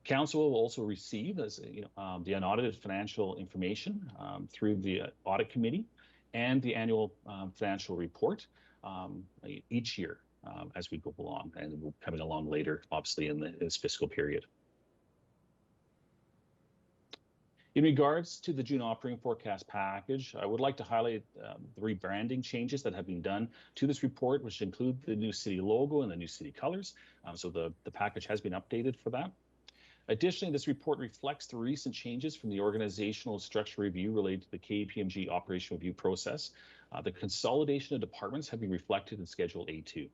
K: Council will also receive the unaudited financial information through the audit committee and the annual financial report each year as we go along, and we'll be coming along later, obviously, in this fiscal period. In regards to the June operating forecast package, I would like to highlight the rebranding changes that have been done to this report, which include the new city logo and the new city colors. So the package has been updated for that. Additionally, this report reflects the recent changes from the organizational structure review related to the KPMG operational review process. The consolidation of departments have been reflected in Schedule A2.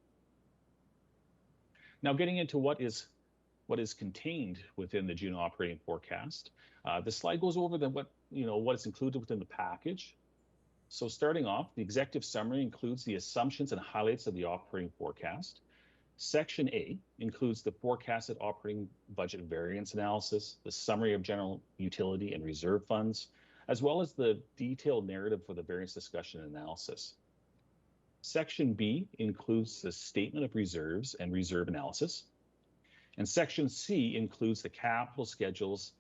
K: Now, getting into what is contained within the June operating forecast. The slide goes over what is included within the package. So starting off, the executive summary includes the assumptions and highlights of the operating forecast. Section A includes the forecasted operating budget variance analysis, the summary of general utility and reserve funds, as well as the detailed narrative for the variance discussion and analysis. Section B includes the statement of reserves and reserve analysis. And Section C includes the capital schedules,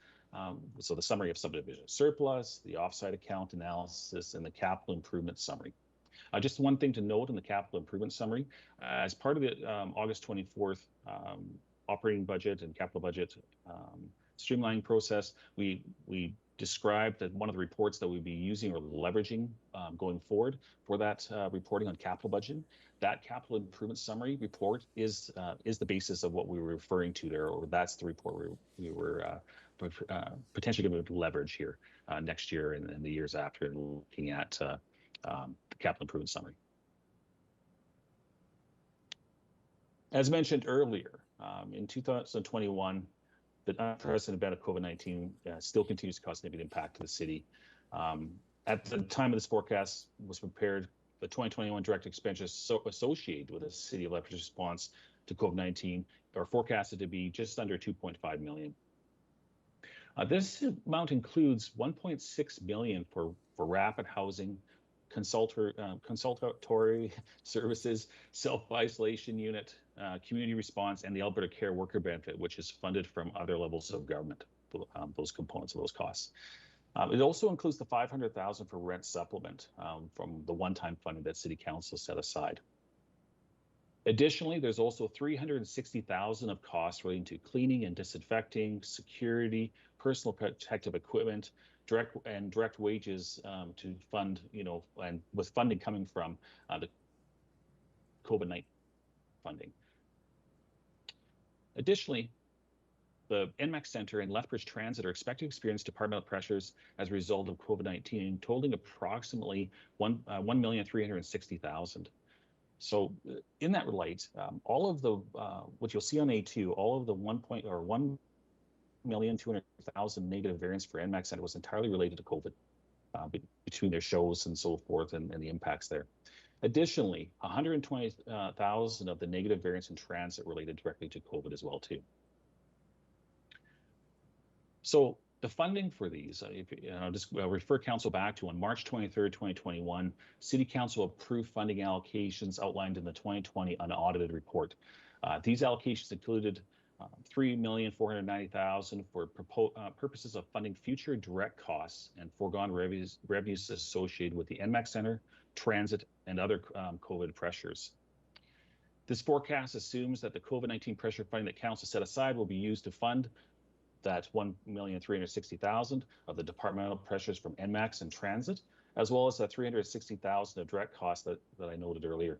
K: so the summary of subdivision surplus, the offsite account analysis, and the capital improvement summary. Just one thing to note in the capital improvement summary, as part of the August 24th operating budget and capital budget streamlining process, we described that one of the reports that we'd be using or leveraging going forward for that reporting on capital budget. That capital improvement summary report is the basis of what we were referring to there, or that's the report we were potentially going to leverage here next year and the years after, looking at the capital improvement summary. As mentioned earlier, in 2021, the unprecedented event of COVID-19 still continues to cause significant impact to the city. At the time of this forecast was prepared, the 2021 direct expenditures associated with the City of Lethbridge response to COVID-19 are forecasted to be just under 2.5 million. This amount includes 1.6 million for rapid housing, consultatory services, self-isolation unit, community response, and the Alberta Care Worker Benefit, which is funded from other levels of government, those components of those costs. It also includes the 500,000 for rent supplement from the one-time funding that City Council set aside. Additionally, there's also 360,000 of costs relating to cleaning and disinfecting, security, personal protective equipment, direct wages to fund, and with funding coming from the COVID-19 funding. Additionally, the NMAX Centre and Lethbridge Transit are expected to experience departmental pressures as a result of COVID-19, totaling approximately 1,360,000. So in that light, all of the, what you'll see on A2, all of the 1,200,000 negative variance for NMAX Centre was entirely related to COVID between their shows and so forth and the impacts there. Additionally, 120,000 of the negative variance in transit related directly to COVID as well too. So the funding for these, I'll refer Council back to on March 23rd, 2021, City Council approved funding allocations outlined in the 2020 unaudited report. These allocations included $3,490,000 for purposes of funding future direct costs and foregone revenues associated with the NMAX Centre, transit, and other COVID pressures. This forecast assumes that the COVID-19 pressure funding that Council set aside will be used to fund that 1,360,000 of the departmental pressures from NMAX and transit, as well as that 360,000 of direct costs that I noted earlier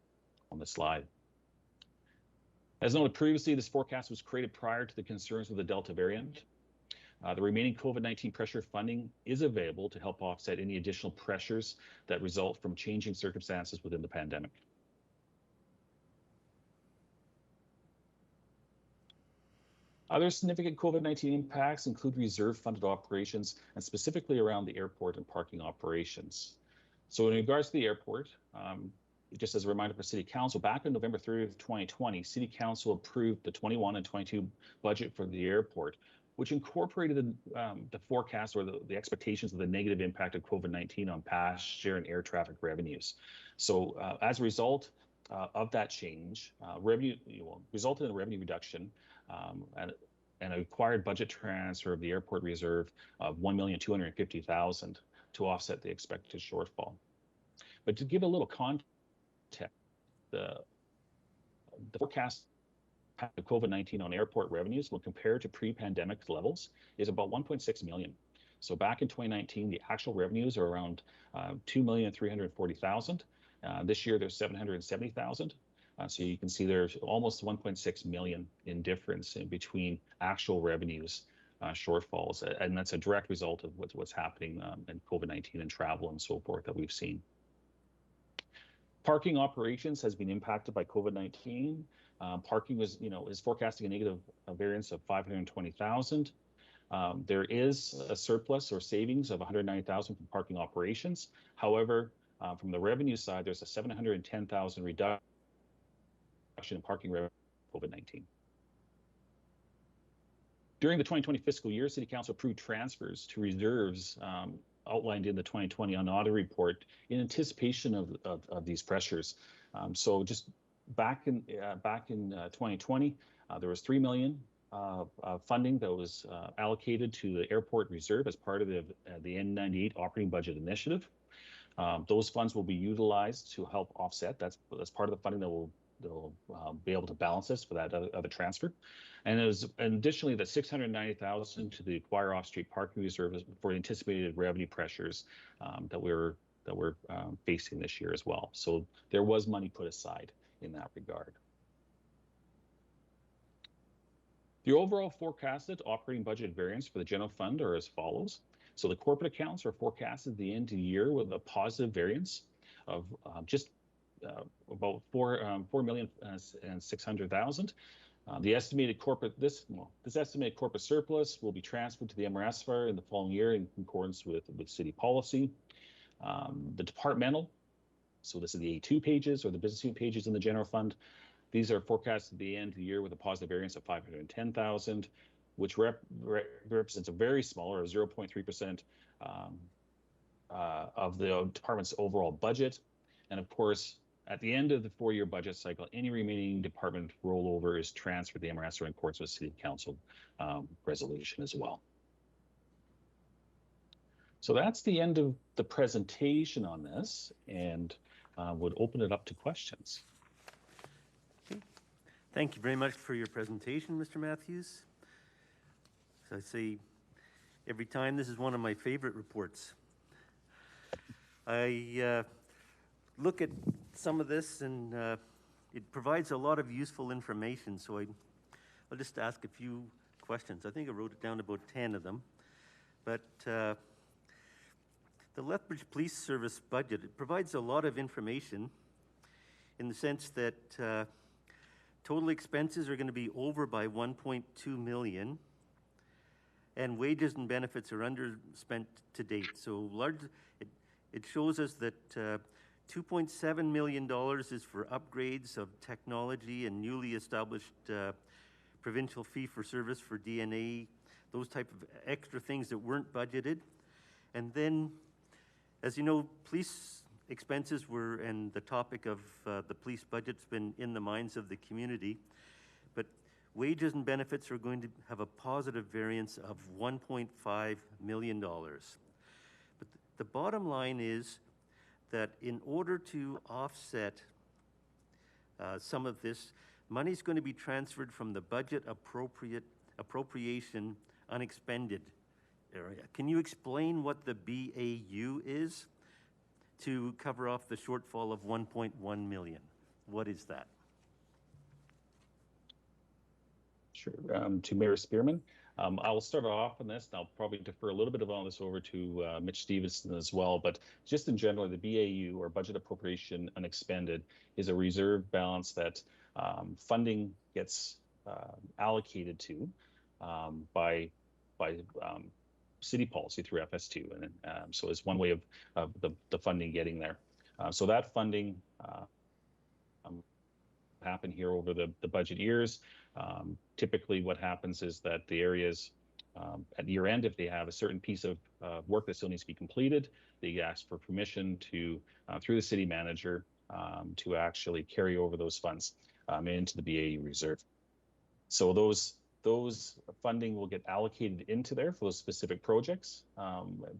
K: on the slide. As noted previously, this forecast was created prior to the concerns with the Delta variant. The remaining COVID-19 pressure funding is available to help offset any additional pressures that result from changing circumstances within the pandemic. Other significant COVID-19 impacts include reserve-funded operations, and specifically around the airport and parking operations. So in regards to the airport, just as a reminder for City Council, back on November 30th, 2020, City Council approved the 21 and 22 budget for the airport, which incorporated the forecast or the expectations of the negative impact of COVID-19 on passenger and air traffic revenues. So as a result of that change, revenue resulted in a revenue reduction and a required budget transfer of the airport reserve of $1,250,000 to offset the expected shortfall. But to give a little context, the forecast of COVID-19 on airport revenues when compared to pre-pandemic levels is about 1.6 million. So back in 2019, the actual revenues are around 2,340,000. This year, there's 770,000. So you can see there's almost 1.6 million in difference in between actual revenues shortfalls, and that's a direct result of what's happening in COVID-19 and travel and so forth that we've seen. Parking operations has been impacted by COVID-19. Parking is forecasting a negative variance of 520,000. There is a surplus or savings of 190,000 from parking operations. However, from the revenue side, there's a 710,000 reduction in parking revenue COVID-19. During the 2020 fiscal year, City Council approved transfers to reserves outlined in the 2020 unaudited report in anticipation of these pressures. So just back in 2020, there was $3 million funding that was allocated to the airport reserve as part of the N98 operating budget initiative. Those funds will be utilized to help offset. That's part of the funding that will be able to balance this for that other transfer. And additionally, the 690,000 to the acquire off-street parking reserve for the anticipated revenue pressures that we're facing this year as well. So there was money put aside in that regard. The overall forecasted operating budget variance for the general fund are as follows. So the corporate accounts are forecasted at the end of the year with a positive variance of just about 4,600,000. The estimated this estimated corporate surplus will be transferred to the MRSFR in the following year in accordance with city policy. The departmental, so this is the A2 pages or the business unit pages in the general fund. These are forecast at the end of the year with a positive variance of 510,000, which represents a very small, or 0.3% of the department's overall budget. And of course, at the end of the 4-year budget cycle, any remaining department rollover is transferred to the MRS or in accordance with City Council resolution as well. So that's the end of the presentation on this, and would open it up to questions.
A: Okay. Thank you very much for your presentation, Mr. Matthews. As I say every time, this is one of my favorite reports. I look at some of this, and it provides a lot of useful information, so I'll just ask a few questions. I think I wrote it down, about 10 of them. But the Lethbridge Police Service budget, it provides a lot of information in the sense that total expenses are going to be over by 1.2 million, and wages and benefits are underspent to date. So it shows us that $2.7 million is for upgrades of technology and newly established provincial fee-for-service for DNA, those type of extra things that weren't budgeted. And then, as you know, police expenses were, and the topic of the police budget's been in the minds of the community, but wages and benefits are going to have a positive variance of $1.5 million. But the bottom line is that in order to offset some of this, money is going to be transferred from the budget appropriation unexpended area. Can you explain what the BAU is to cover off the shortfall of 1.1 million? What is that?
K: Sure. To Mayor Spearman. I'll start off on this, and I'll probably defer a little bit of all this over to Mitch Stevenson as well. But just in general, the BAU, or budget appropriation unexpended, is a reserve balance that funding gets allocated to by city policy through FS2, and so it's one way of the funding getting there. So that funding happen here over the budget years. Typically what happens is that the areas at year end, if they have a certain piece of work that still needs to be completed, they ask for permission to through the city manager to actually carry over those funds into the BAU reserve. So those funding will get allocated into there for those specific projects.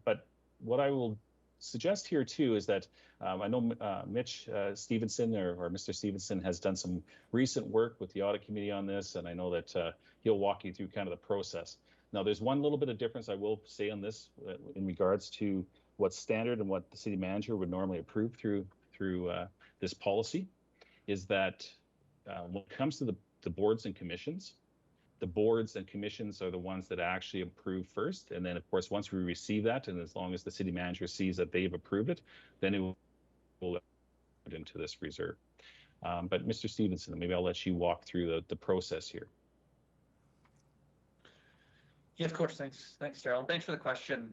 K: But what I will suggest here too is that I know Mitch Stevenson or Mr. Stevenson has done some recent work with the audit committee on this, and I know that he'll walk you through kind of the process. Now, there's one little bit of difference I will say on this in regards to what's standard and what the city manager would normally approve through this policy, is that when it comes to the boards and commissions, the boards and commissions are the ones that actually approve first. And then, of course, once we receive that, and as long as the city manager sees that they've approved it, then it will put into this reserve. But Mr. Stevenson, maybe I'll let you walk through the process here.
L: Yeah, of course. Thanks, Daryl. Thanks for the question,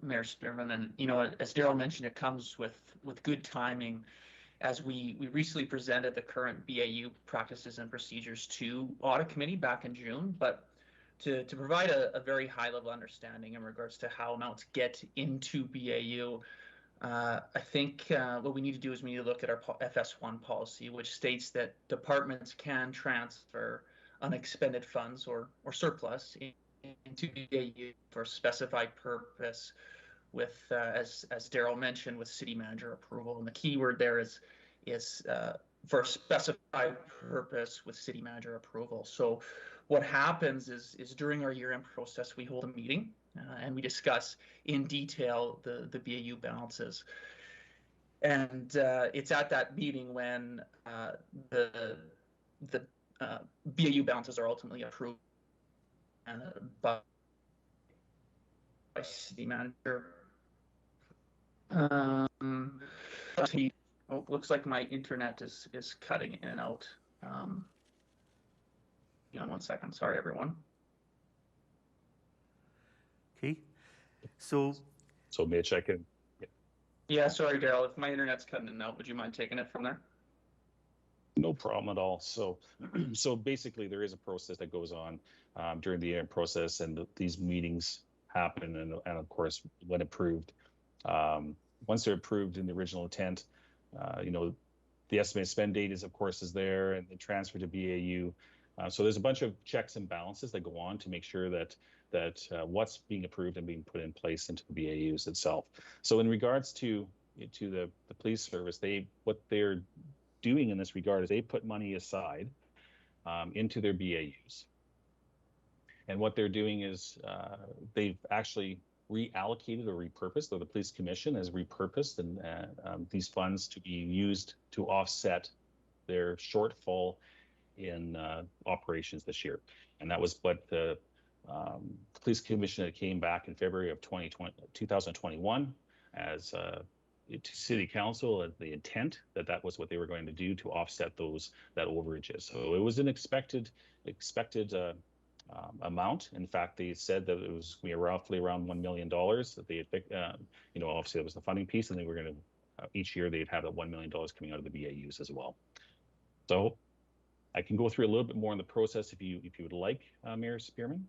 L: Mayor Spearman. And, you know, as Daryl mentioned, it comes with good timing, as we recently presented the current BAU practices and procedures to Audit Committee back in June. But to provide a very high-level understanding in regards to how amounts get into BAU, I think what we need to do is we need to look at our FS1 policy, which states that departments can transfer unexpended funds or surplus into BAU for a specified purpose, with as Daryl mentioned, with city manager approval. And the key word there is for a specified purpose with city manager approval. So what happens is during our year-end process, we hold a meeting and we discuss in detail the BAU balances. And it's at that meeting when the BAU balances are ultimately approved by city manager. Looks like my internet is cutting in and out. Hang on 1 second. Sorry, everyone.
A: Okay. So
K: Mitch, I can.
L: Yeah, sorry, Daryl, if my internet's cutting out, would you mind taking it from there?
K: No problem at all. So, so basically, there is a process that goes on during the process, and these meetings happen. And of course, when approved, once they're approved in the original intent, you know, the estimated spend date is, of course, is there, and the transfer to BAU. So there's a bunch of checks and balances that go on to make sure that what's being approved and being put in place into the BAUs itself. So in regards to the police service, what they're doing in this regard is they put money aside into their BAUs. And what they're doing is they've actually reallocated or repurposed, or the police commission has repurposed these funds to be used to offset their shortfall in operations this year. And that was what the police commission that came back in February of 2021 as to city council and the intent that was what they were going to do to offset that overages. So it was an expected amount. In fact, they said that it was going to be roughly around $1 million that they had, you know, obviously that was the funding piece, and they were going to each year they'd have that $1 million coming out of the BAUs as well. So I can go through a little bit more in the process if you would like, Mayor Spearman.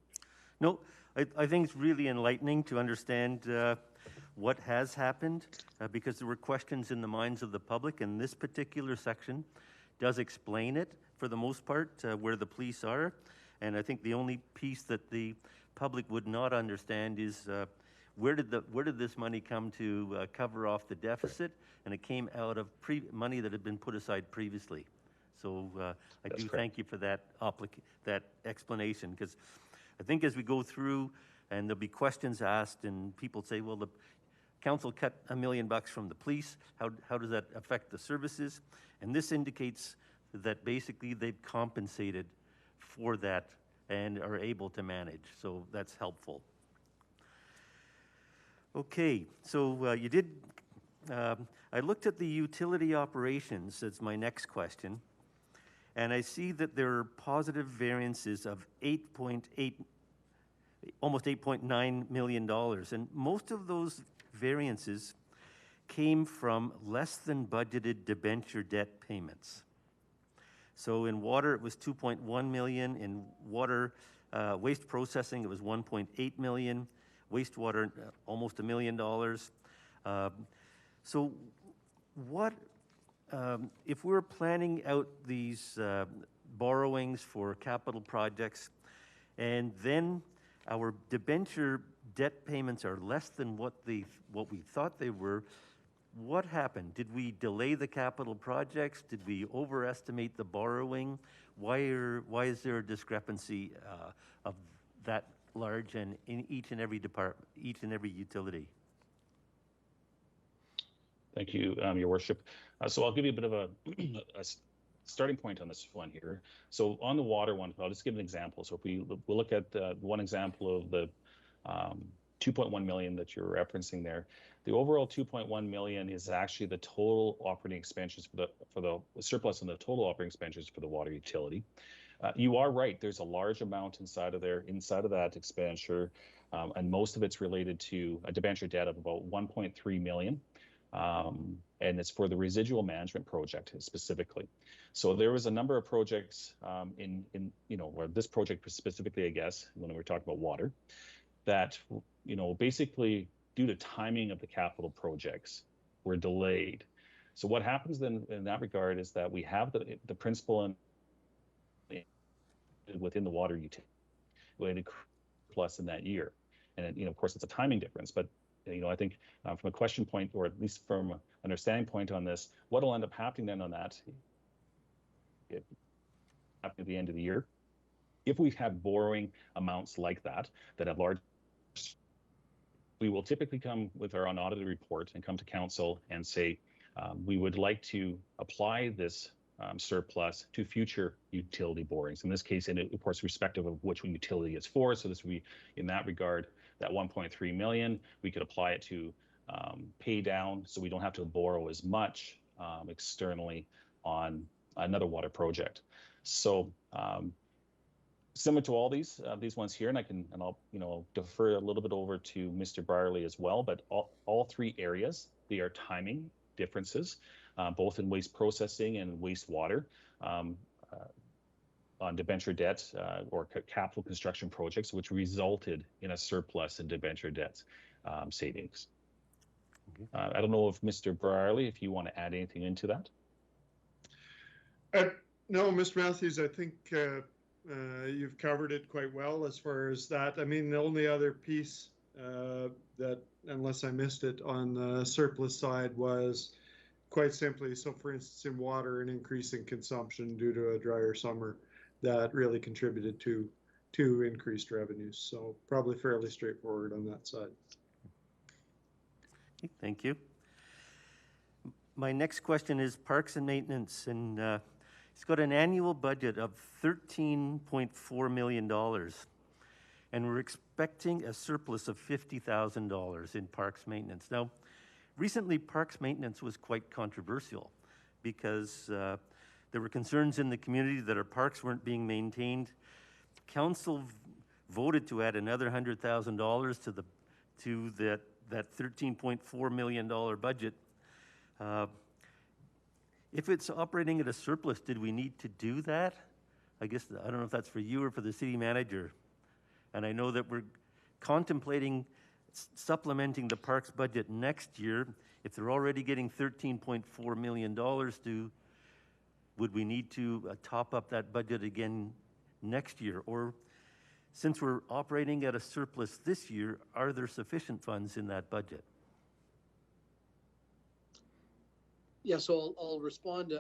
A: No, I think it's really enlightening to understand what has happened because there were questions in the minds of the public, and this particular section does explain it for the most part, where the police are. And I think the only piece that the public would not understand is where did this money come to cover off the deficit? And it came out of money that had been put aside previously. So I do thank you for that explanation, because I think as we go through and there'll be questions asked and people say, well, the council cut $1 million from the police. How does that affect the services? And this indicates that basically they've compensated for that and are able to manage. So that's helpful. Okay, so you did, I looked at the utility operations as my next question, and I see that there are positive variances of almost $8.9 million. And most of those variances came from less than budgeted debenture debt payments. So in water, it was 2.1 million. In water waste processing, it was 1.8 million. Wastewater, almost $1 million. So what, if we're planning out these borrowings for capital projects, and then our debenture debt payments are less than what we thought they were, what happened? Did we delay the capital projects? Did we overestimate the borrowing? Why is there a discrepancy of that large and in each and every department, each and every utility?
K: Thank you, Your Worship. So I'll give you a bit of a starting point on this one here. So on the water one, I'll just give an example. So if we'll look at one example of the 2.1 million that you're referencing there, the overall 2.1 million is actually the total operating expenses for the surplus in the total operating expenses for the water utility. You are right. There's a large amount inside of that expenditure, and most of it's related to a debenture debt of about 1.3 million. And it's for the residual management project specifically. So there was a number of projects or this project specifically, I guess, when we're talking about water, that, basically due to timing of the capital projects were delayed. So what happens then in that regard is that we have the principal within the water utility plus in that year. And, of course, it's a timing difference, but I think from a question point, or at least from an understanding point on this, what will end up happening then on that at the end of the year, if we have borrowing amounts like that have large, we will typically come with our unaudited report and come to council and say, we would like to apply this surplus to future utility borrowings. In this case, and of course, respective of which utility it's for. So this would be, in that regard, that 1.3 million, we could apply it to pay down, so we don't have to borrow as much externally on another water project. So Similar to all these ones here, and I'll defer a little bit over to Mr. Brierley as well. But all three areas, they are timing differences, both in waste processing and wastewater. On debenture debt or capital construction projects, which resulted in a surplus in debenture debt savings. Okay. I don't know if Mr. Brierley, if you want to add anything into that.
M: No, Mr. Matthews, I think you've covered it quite well as far as that. I mean, the only other piece that, unless I missed it, on the surplus side was quite simply, so for instance, in water, an increase in consumption due to a drier summer that really contributed to increased revenues. So probably fairly straightforward on that side.
A: Thank you. My next question is Parks and Maintenance, and it's got an annual budget of $13.4 million, and we're expecting a surplus of $50,000 in Parks Maintenance. Now, recently Parks Maintenance was quite controversial because there were concerns in the community that our parks weren't being maintained. Council voted to add another $100,000 to that $13.4 million budget. If it's operating at a surplus, did we need to do that? I guess, I don't know if that's for you or for the city manager. And I know that we're contemplating supplementing the parks budget next year. If they're already getting $13.4 million due, would we need to top up that budget again next year? Or since we're operating at a surplus this year, are there sufficient funds in that budget?
I: Yeah, so I'll respond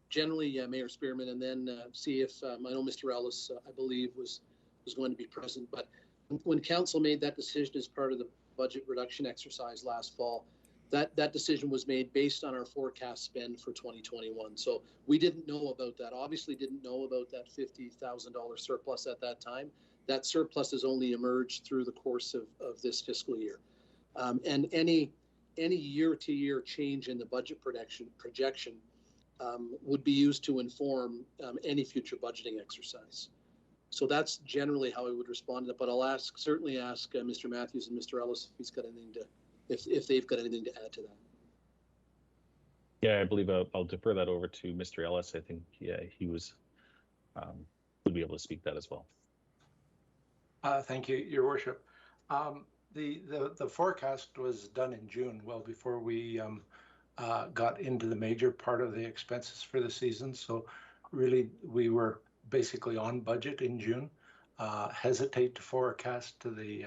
I: generally, Mayor Spearman, and then see if I know Mr. Ellis, I believe, was going to be present. But when council made that decision as part of the budget reduction exercise last fall, that decision was made based on our forecast spend for 2021. So we didn't know about that. Obviously didn't know about that $50,000 surplus at that time. That surplus has only emerged through the course of this fiscal year. And any year-to-year change in the budget projection would be used to inform any future budgeting exercise. So that's generally how I would respond to that. But I'll certainly ask Mr. Matthews and Mr. Ellis if he's got anything to, if they've got anything to add to that.
K: Yeah, I believe I'll defer that over to Mr. Ellis. I think he would be able to speak that as well.
N: Thank you, Your Worship. The forecast was done in June, well before we got into the major part of the expenses for the season. So really, we were basically on budget in June. Hesitate to forecast to the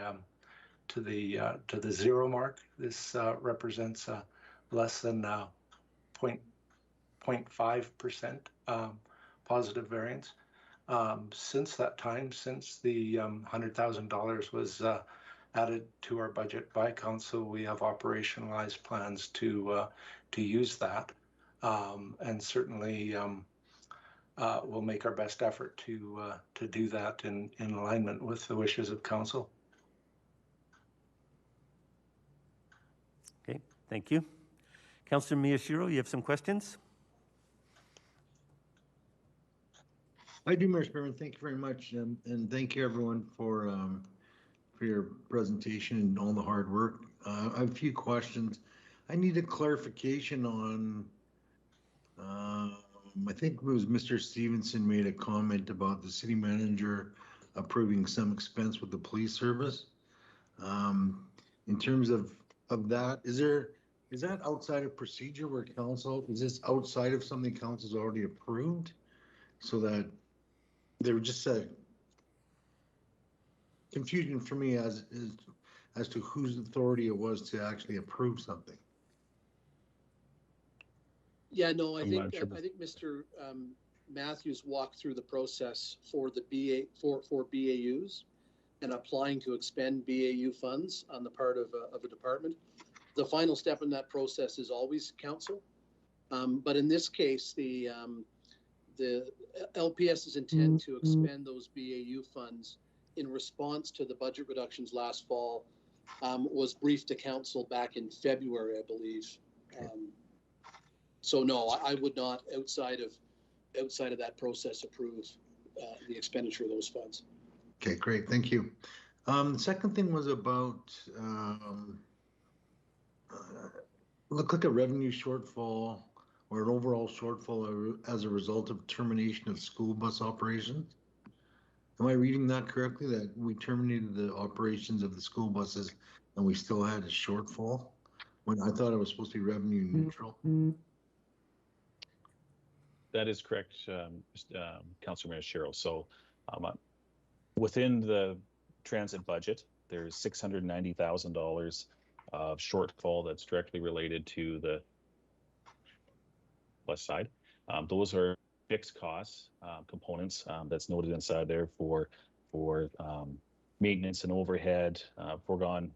N: zero mark. This represents less than 0.5% positive variance. Since that time, since the $100,000 was added to our budget by council, we have operationalized plans to use that, and certainly we'll make our best effort to do that in alignment with the wishes of council.
A: Okay, thank you. Councillor Miyashiro, you have some questions?
G: I do, Mayor Spearman. Thank you very much, and thank you everyone for your presentation and all the hard work. I have a few questions. I need a clarification on, I think it was Mr. Stevenson made a comment about the city manager approving some expense with the police service. In terms of that, is that outside of procedure where council, is this outside of something council's already approved? So that there was just a confusion for me as to whose authority it was to actually approve something.
I: Yeah, no, I think Mr. Matthews walked through the process for the for BAUs and applying to expend BAU funds on the part of a department. The final step in that process is always council, but in this case, the LPS's intent to expend those BAU funds in response to the budget reductions last fall was briefed to council back in February, I believe. So no, I would not, outside of that process, approve the expenditure of those funds.
G: Okay, great, thank you. The second thing was about looked like a revenue shortfall or an overall shortfall as a result of termination of school bus operations. Am I reading that correctly? That we terminated the operations of the school buses and we still had a shortfall when I thought it was supposed to be revenue neutral?
K: That is correct, Councilor Mayor Sherrill. So within the transit budget, there's $690,000 of shortfall that's directly related to the bus side. Those are fixed costs components that's noted inside there for maintenance and overhead, foregone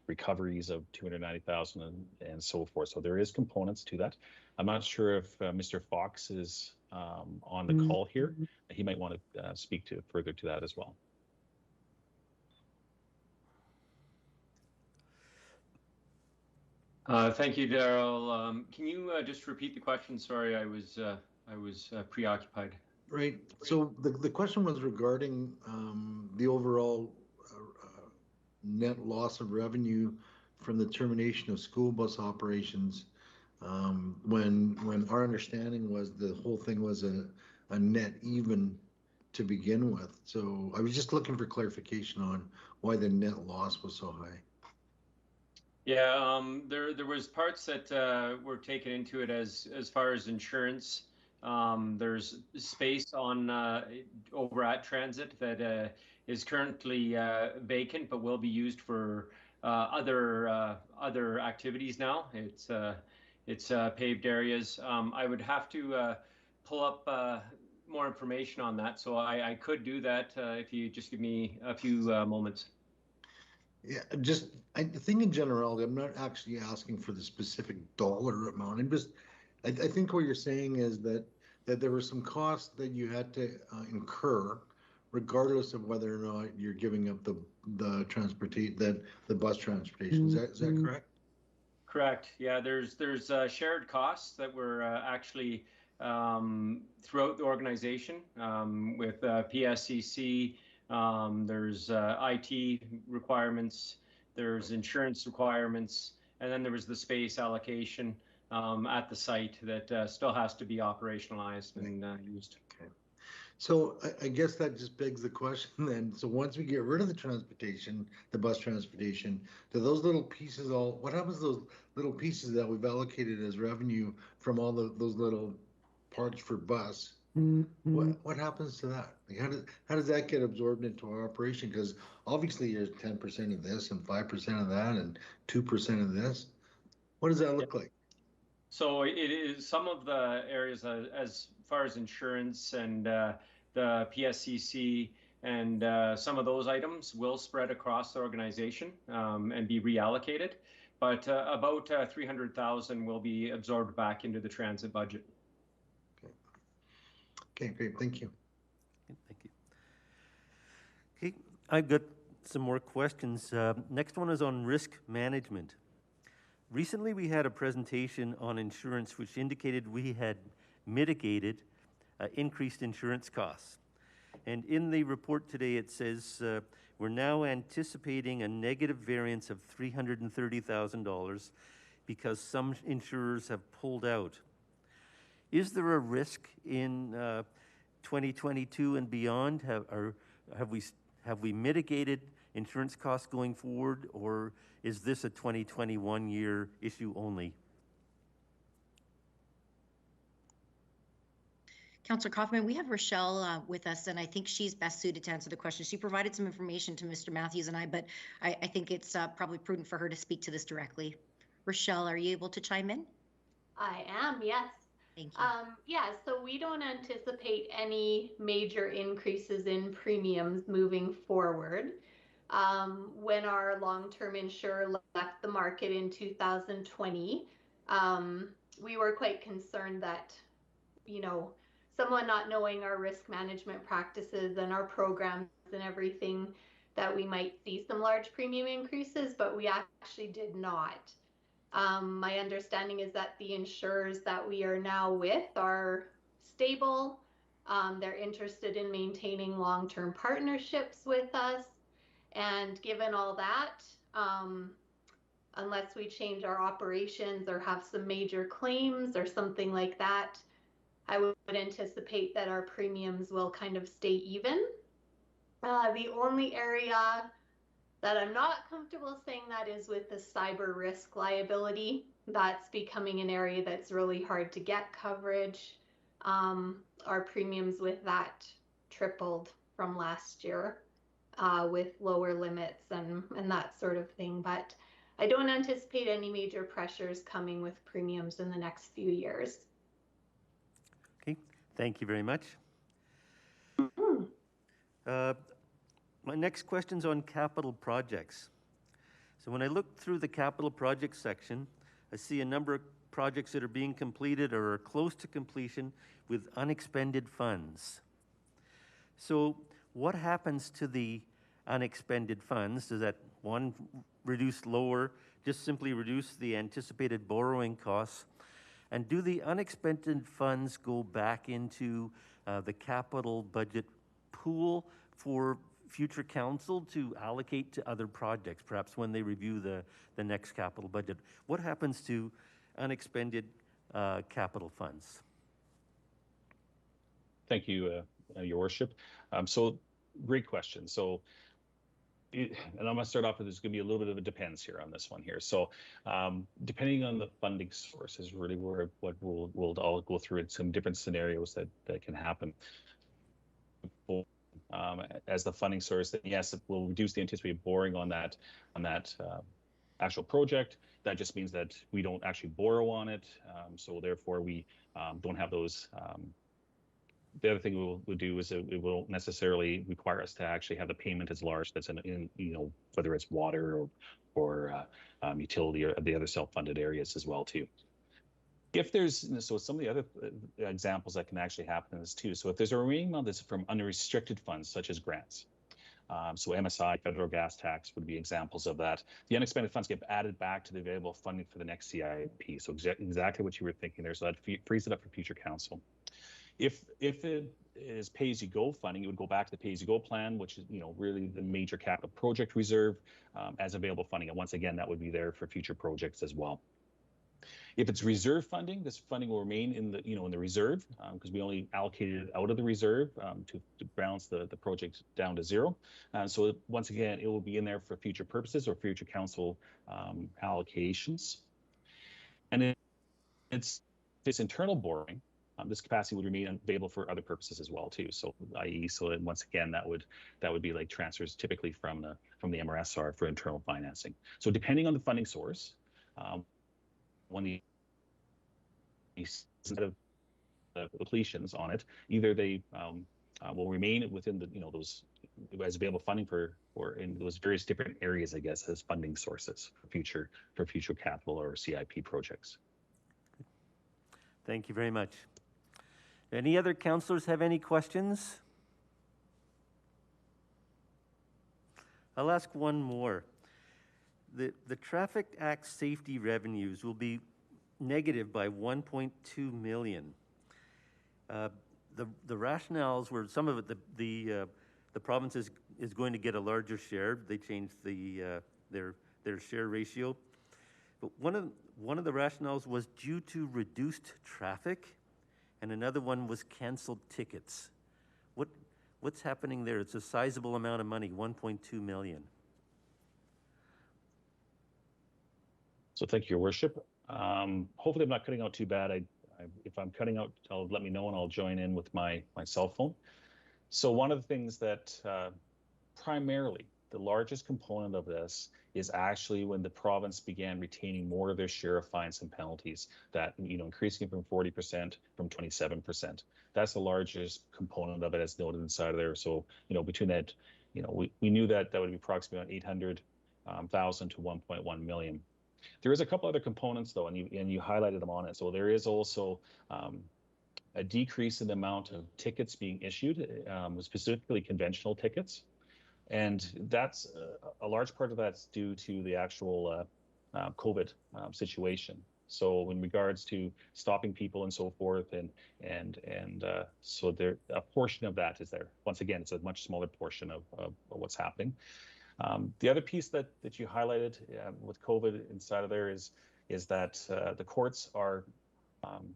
K: recoveries of $290,000 and so forth. So there is components to that. I'm not sure if Mr. Fox is on the call here. He might want to speak to further to that as well.
O: Thank you, Daryl. Can you just repeat the question? Sorry, I was preoccupied.
G: Right. So the question was regarding the overall net loss of revenue from the termination of school bus operations. When our understanding was the whole thing was a net even to begin with. So I was just looking for clarification on why the net loss was so high.
O: Yeah, there was parts that were taken into it as far as insurance. There's space on over at Transit that is currently vacant, but will be used for other activities now. It's paved areas. I would have to pull up more information on that, so I could do that if you just give me a few moments.
G: Yeah, I think in general, I'm not actually asking for the specific dollar amount. I think what you're saying is that there were some costs that you had to incur, regardless of whether or not you're giving up the bus transportation. Is that correct?
O: Correct. Yeah, there's shared costs that were actually throughout the organization with PSCC. There's IT requirements, there's insurance requirements, and then there was the space allocation at the site that still has to be operationalized and used.
G: Okay. So I guess that just begs the question then. So once we get rid of the bus transportation, do those little pieces what happens to those little pieces that we've allocated as revenue from all those little parts for bus? What happens to that? Like how does that get absorbed into our operation? Because obviously there's 10% of this and 5% of that and 2% of this. What does that look like?
O: So it is some of the areas as far as insurance and the PSCC and some of those items will spread across the organization and be reallocated. But about $300,000 will be absorbed back into the transit budget.
G: Okay, great. Thank you.
A: Thank you. Okay, I've got some more questions. Next one is on risk management. Recently, we had a presentation on insurance which indicated we had mitigated increased insurance costs. And in the report today, it says we're now anticipating a negative variance of $330,000 because some insurers have pulled out. Is there a risk in 2022 and beyond? Have we mitigated insurance costs going forward, or is this a 2021 year issue only?
P: Councillor Kaufman, we have Rochelle with us, and I think she's best suited to answer the question. She provided some information to Mr. Matthews and I, but I think it's probably prudent for her to speak to this directly. Rochelle, are you able to chime in?
Q: I am, yes.
P: Thank you.
Q: Yeah, so we don't anticipate any major increases in premiums moving forward. When our long-term insurer left the market in 2020, we were quite concerned that, someone not knowing our risk management practices and our programs and everything, that we might see some large premium increases, but we actually did not. My understanding is that the insurers that we are now with are stable, They're interested in maintaining long-term partnerships with us. And given all that, unless we change our operations or have some major claims or something like that, I would anticipate that our premiums will kind of stay even. The only area that I'm not comfortable saying that is with the cyber risk liability. That's becoming an area that's really hard to get coverage. Our premiums with that tripled from last year with lower limits and that sort of thing. But I don't anticipate any major pressures coming with premiums in the next few years.
A: Okay, thank you very much. My next question's on capital projects. So when I look through the capital projects section, I see a number of projects that are being completed or are close to completion with unexpended funds. So what happens to the unexpended funds? Does that, one, reduce lower, just simply reduce the anticipated borrowing costs? And do the unexpended funds go back into the capital budget pool for future council to allocate to other projects, perhaps when they review the next capital budget? What happens to unexpended capital funds?
K: Thank you, Your Worship. So great question. So, and I'm going to start off with, there's going to be a little bit of a depends here on this one here. So depending on the funding source is really where what we'll all go through it, some different scenarios that can happen. As the funding source, then yes, it will reduce the anticipated borrowing on that actual project. That just means that we don't actually borrow on it, so therefore we don't have those. The other thing we'll do is it won't necessarily require us to actually have the payment as large that's in whether it's water or utility or the other self-funded areas as well too. If there's, so some of the other examples that can actually happen in this too. So if there's a remaining amount that's from unrestricted funds, such as grants. So MSI, federal gas tax would be examples of that. The unexpended funds get added back to the available funding for the next CIP. So exactly what you were thinking there. So that frees it up for future council. If it is pay-as-you-go funding, it would go back to the pay-as-you-go plan, which is really the major capital project reserve as available funding. And once again, that would be there for future projects as well. If it's reserve funding, this funding will remain in the in the reserve because we only allocated it out of the reserve to balance the project down to zero. So once again, it will be in there for future purposes or future council allocations. And it's internal borrowing. This capacity would remain available for other purposes as well too. So, i.e., so once again, that would be like transfers typically from the MRSR for internal financing. So depending on the funding source, when the depletions on it, either they will remain within the those as available funding for in those various different areas, I guess, as funding sources for future capital or CIP projects.
A: Thank you very much. Any other councillors have any questions? I'll ask one more. The Traffic Act safety revenues will be negative by 1.2 million. The rationales were some of it. The province is going to get a larger share. They changed their share ratio. But one of the rationales was due to reduced traffic, and another one was canceled tickets. What's happening there? It's a sizable amount of money, 1.2 million.
K: So thank you, Your Worship. Hopefully I'm not cutting out too bad. If I'm cutting out, let me know and I'll join in with my cell phone. So one of the things that primarily the largest component of this is actually when the province began retaining more of their share of fines and penalties, that increasing from 40% from 27%. That's the largest component of it, as noted inside of there. So between that, we knew that would be approximately 800,000 to 1.1 million. There is a couple other components though, and you highlighted them on it. So there is also a decrease in the amount of tickets being issued, specifically conventional tickets. And that's a large part of that's due to the actual COVID situation. So in regards to stopping people and so forth, so there a portion of that is there. Once again, it's a much smaller portion of what's happening. The other piece that you highlighted with COVID inside of there is that the courts are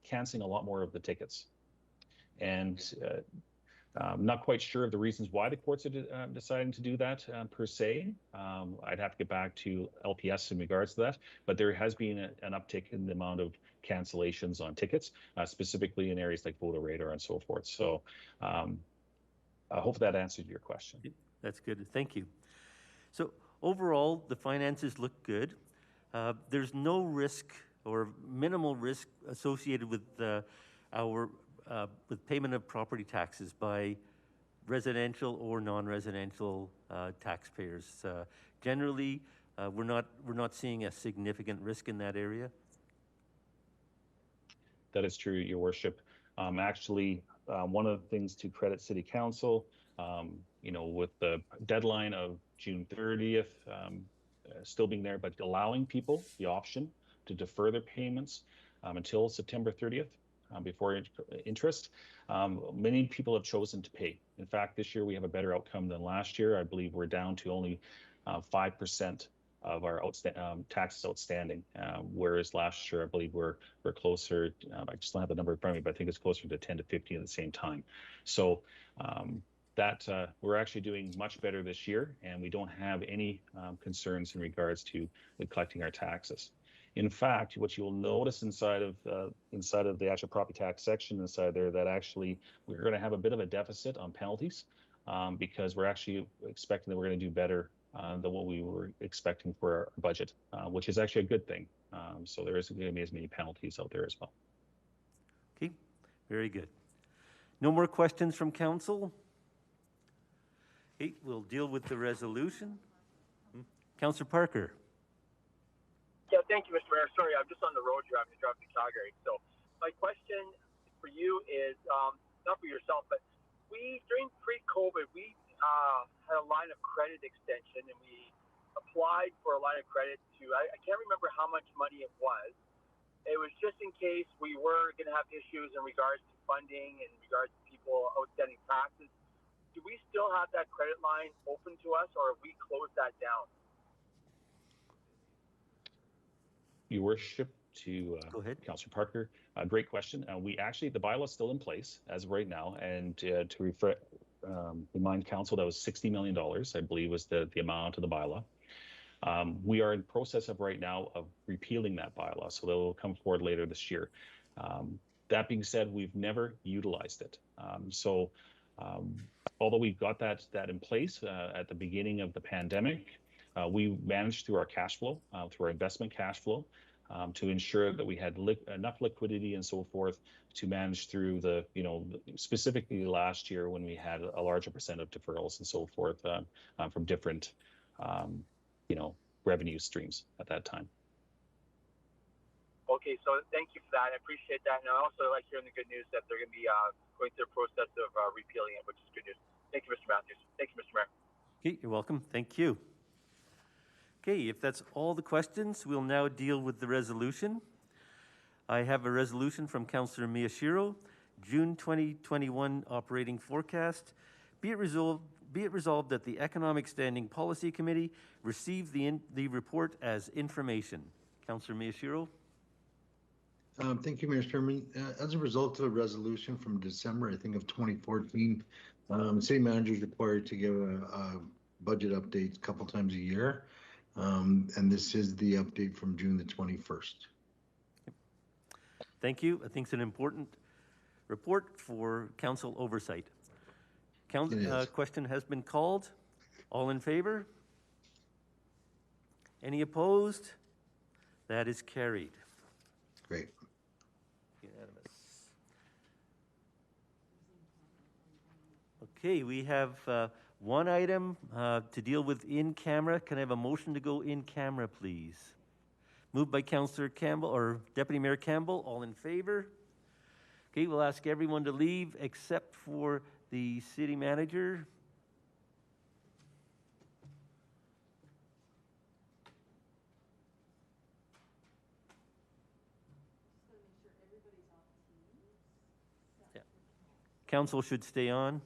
K: canceling a lot more of the tickets, and I'm not quite sure of the reasons why the courts are deciding to do that per se. I'd have to get back to LPS in regards to that, but there has been an uptick in the amount of cancellations on tickets, specifically in areas like Voter Radar and so forth. So I hope that answered your question.
A: That's good. Thank you. So overall, the finances look good. There's no risk or minimal risk associated with with payment of property taxes by residential or non-residential taxpayers. Generally, we're not seeing a significant risk in that area.
K: That is true, Your Worship. Actually, one of the things to credit City Council, with the deadline of June 30th still being there, but allowing people the option to defer their payments until September 30th before interest. Many people have chosen to pay. In fact, this year we have a better outcome than last year. I believe we're down to only 5% of our taxes outstanding, whereas last year I believe we're closer. I just don't have the number in front of me, but I think it's closer to 10 to 15 at the same time. So we're actually doing much better this year, and we don't have any concerns in regards to collecting our taxes. In fact, what you'll notice inside of the actual property tax section inside there, that actually we're going to have a bit of a deficit on penalties because we're actually expecting that we're going to do better than what we were expecting for our budget, which is actually a good thing. So there isn't going to be as many penalties out there as well.
A: Okay, very good. No more questions from council? Okay, we'll deal with the resolution. Councillor Parker.
R: Yeah, thank you, Mr. Mayor. Sorry, I'm just on the road here. I'm going to drive to Calgary. So my question for you is, not for yourself, but during pre-COVID, we had a line of credit extension, and we applied for a line of credit to, I can't remember how much money it was. It was just in case we were going to have issues in regards to funding, in regards to people outstanding taxes. Do we still have that credit line open to us, or have we closed that down?
K: Your Worship, to Councillor Parker, great question. The bylaw is still in place as of right now, and to remind Council, that was $60 million, I believe, was the amount of the bylaw. We are in process of right now of repealing that bylaw, so that will come forward later this year. That being said, we've never utilized it. Although we got that in place at the beginning of the pandemic, we managed through our cash flow, through our investment cash flow, to ensure that we had enough liquidity and so forth to manage through specifically last year when we had a larger percent of deferrals and so forth from different, revenue streams at that time.
R: Okay, so thank you for that. I appreciate that. And I also like hearing the good news that they're going to be going through the process of repealing it, which is good news. Thank you, Mr. Matthews. Thank you, Mr. Mayor.
A: Okay, you're welcome. Thank you. Okay, if that's all the questions, we'll now deal with the resolution. I have a resolution from Councillor Miyashiro, June 2021 operating forecast. Be it resolved that the Economic Standing Policy Committee receive the report as information. Councillor Miyashiro.
G: Thank you, Mr. Chairman. As a result of a resolution from December, I think, of 2014, city manager is required to give a budget update a couple times a year. And this is the update from June the 21st.
A: Thank you. I think it's an important report for council oversight. Question has been called. All in favor? Any opposed? That is carried.
G: Great.
A: Unanimous. Okay, we have one item to deal with in camera. Can I have a motion to go in camera, please? Moved by Councillor Campbell or Deputy Mayor Campbell. All in favor? Okay, we'll ask everyone to leave except for the city manager. Council should stay on.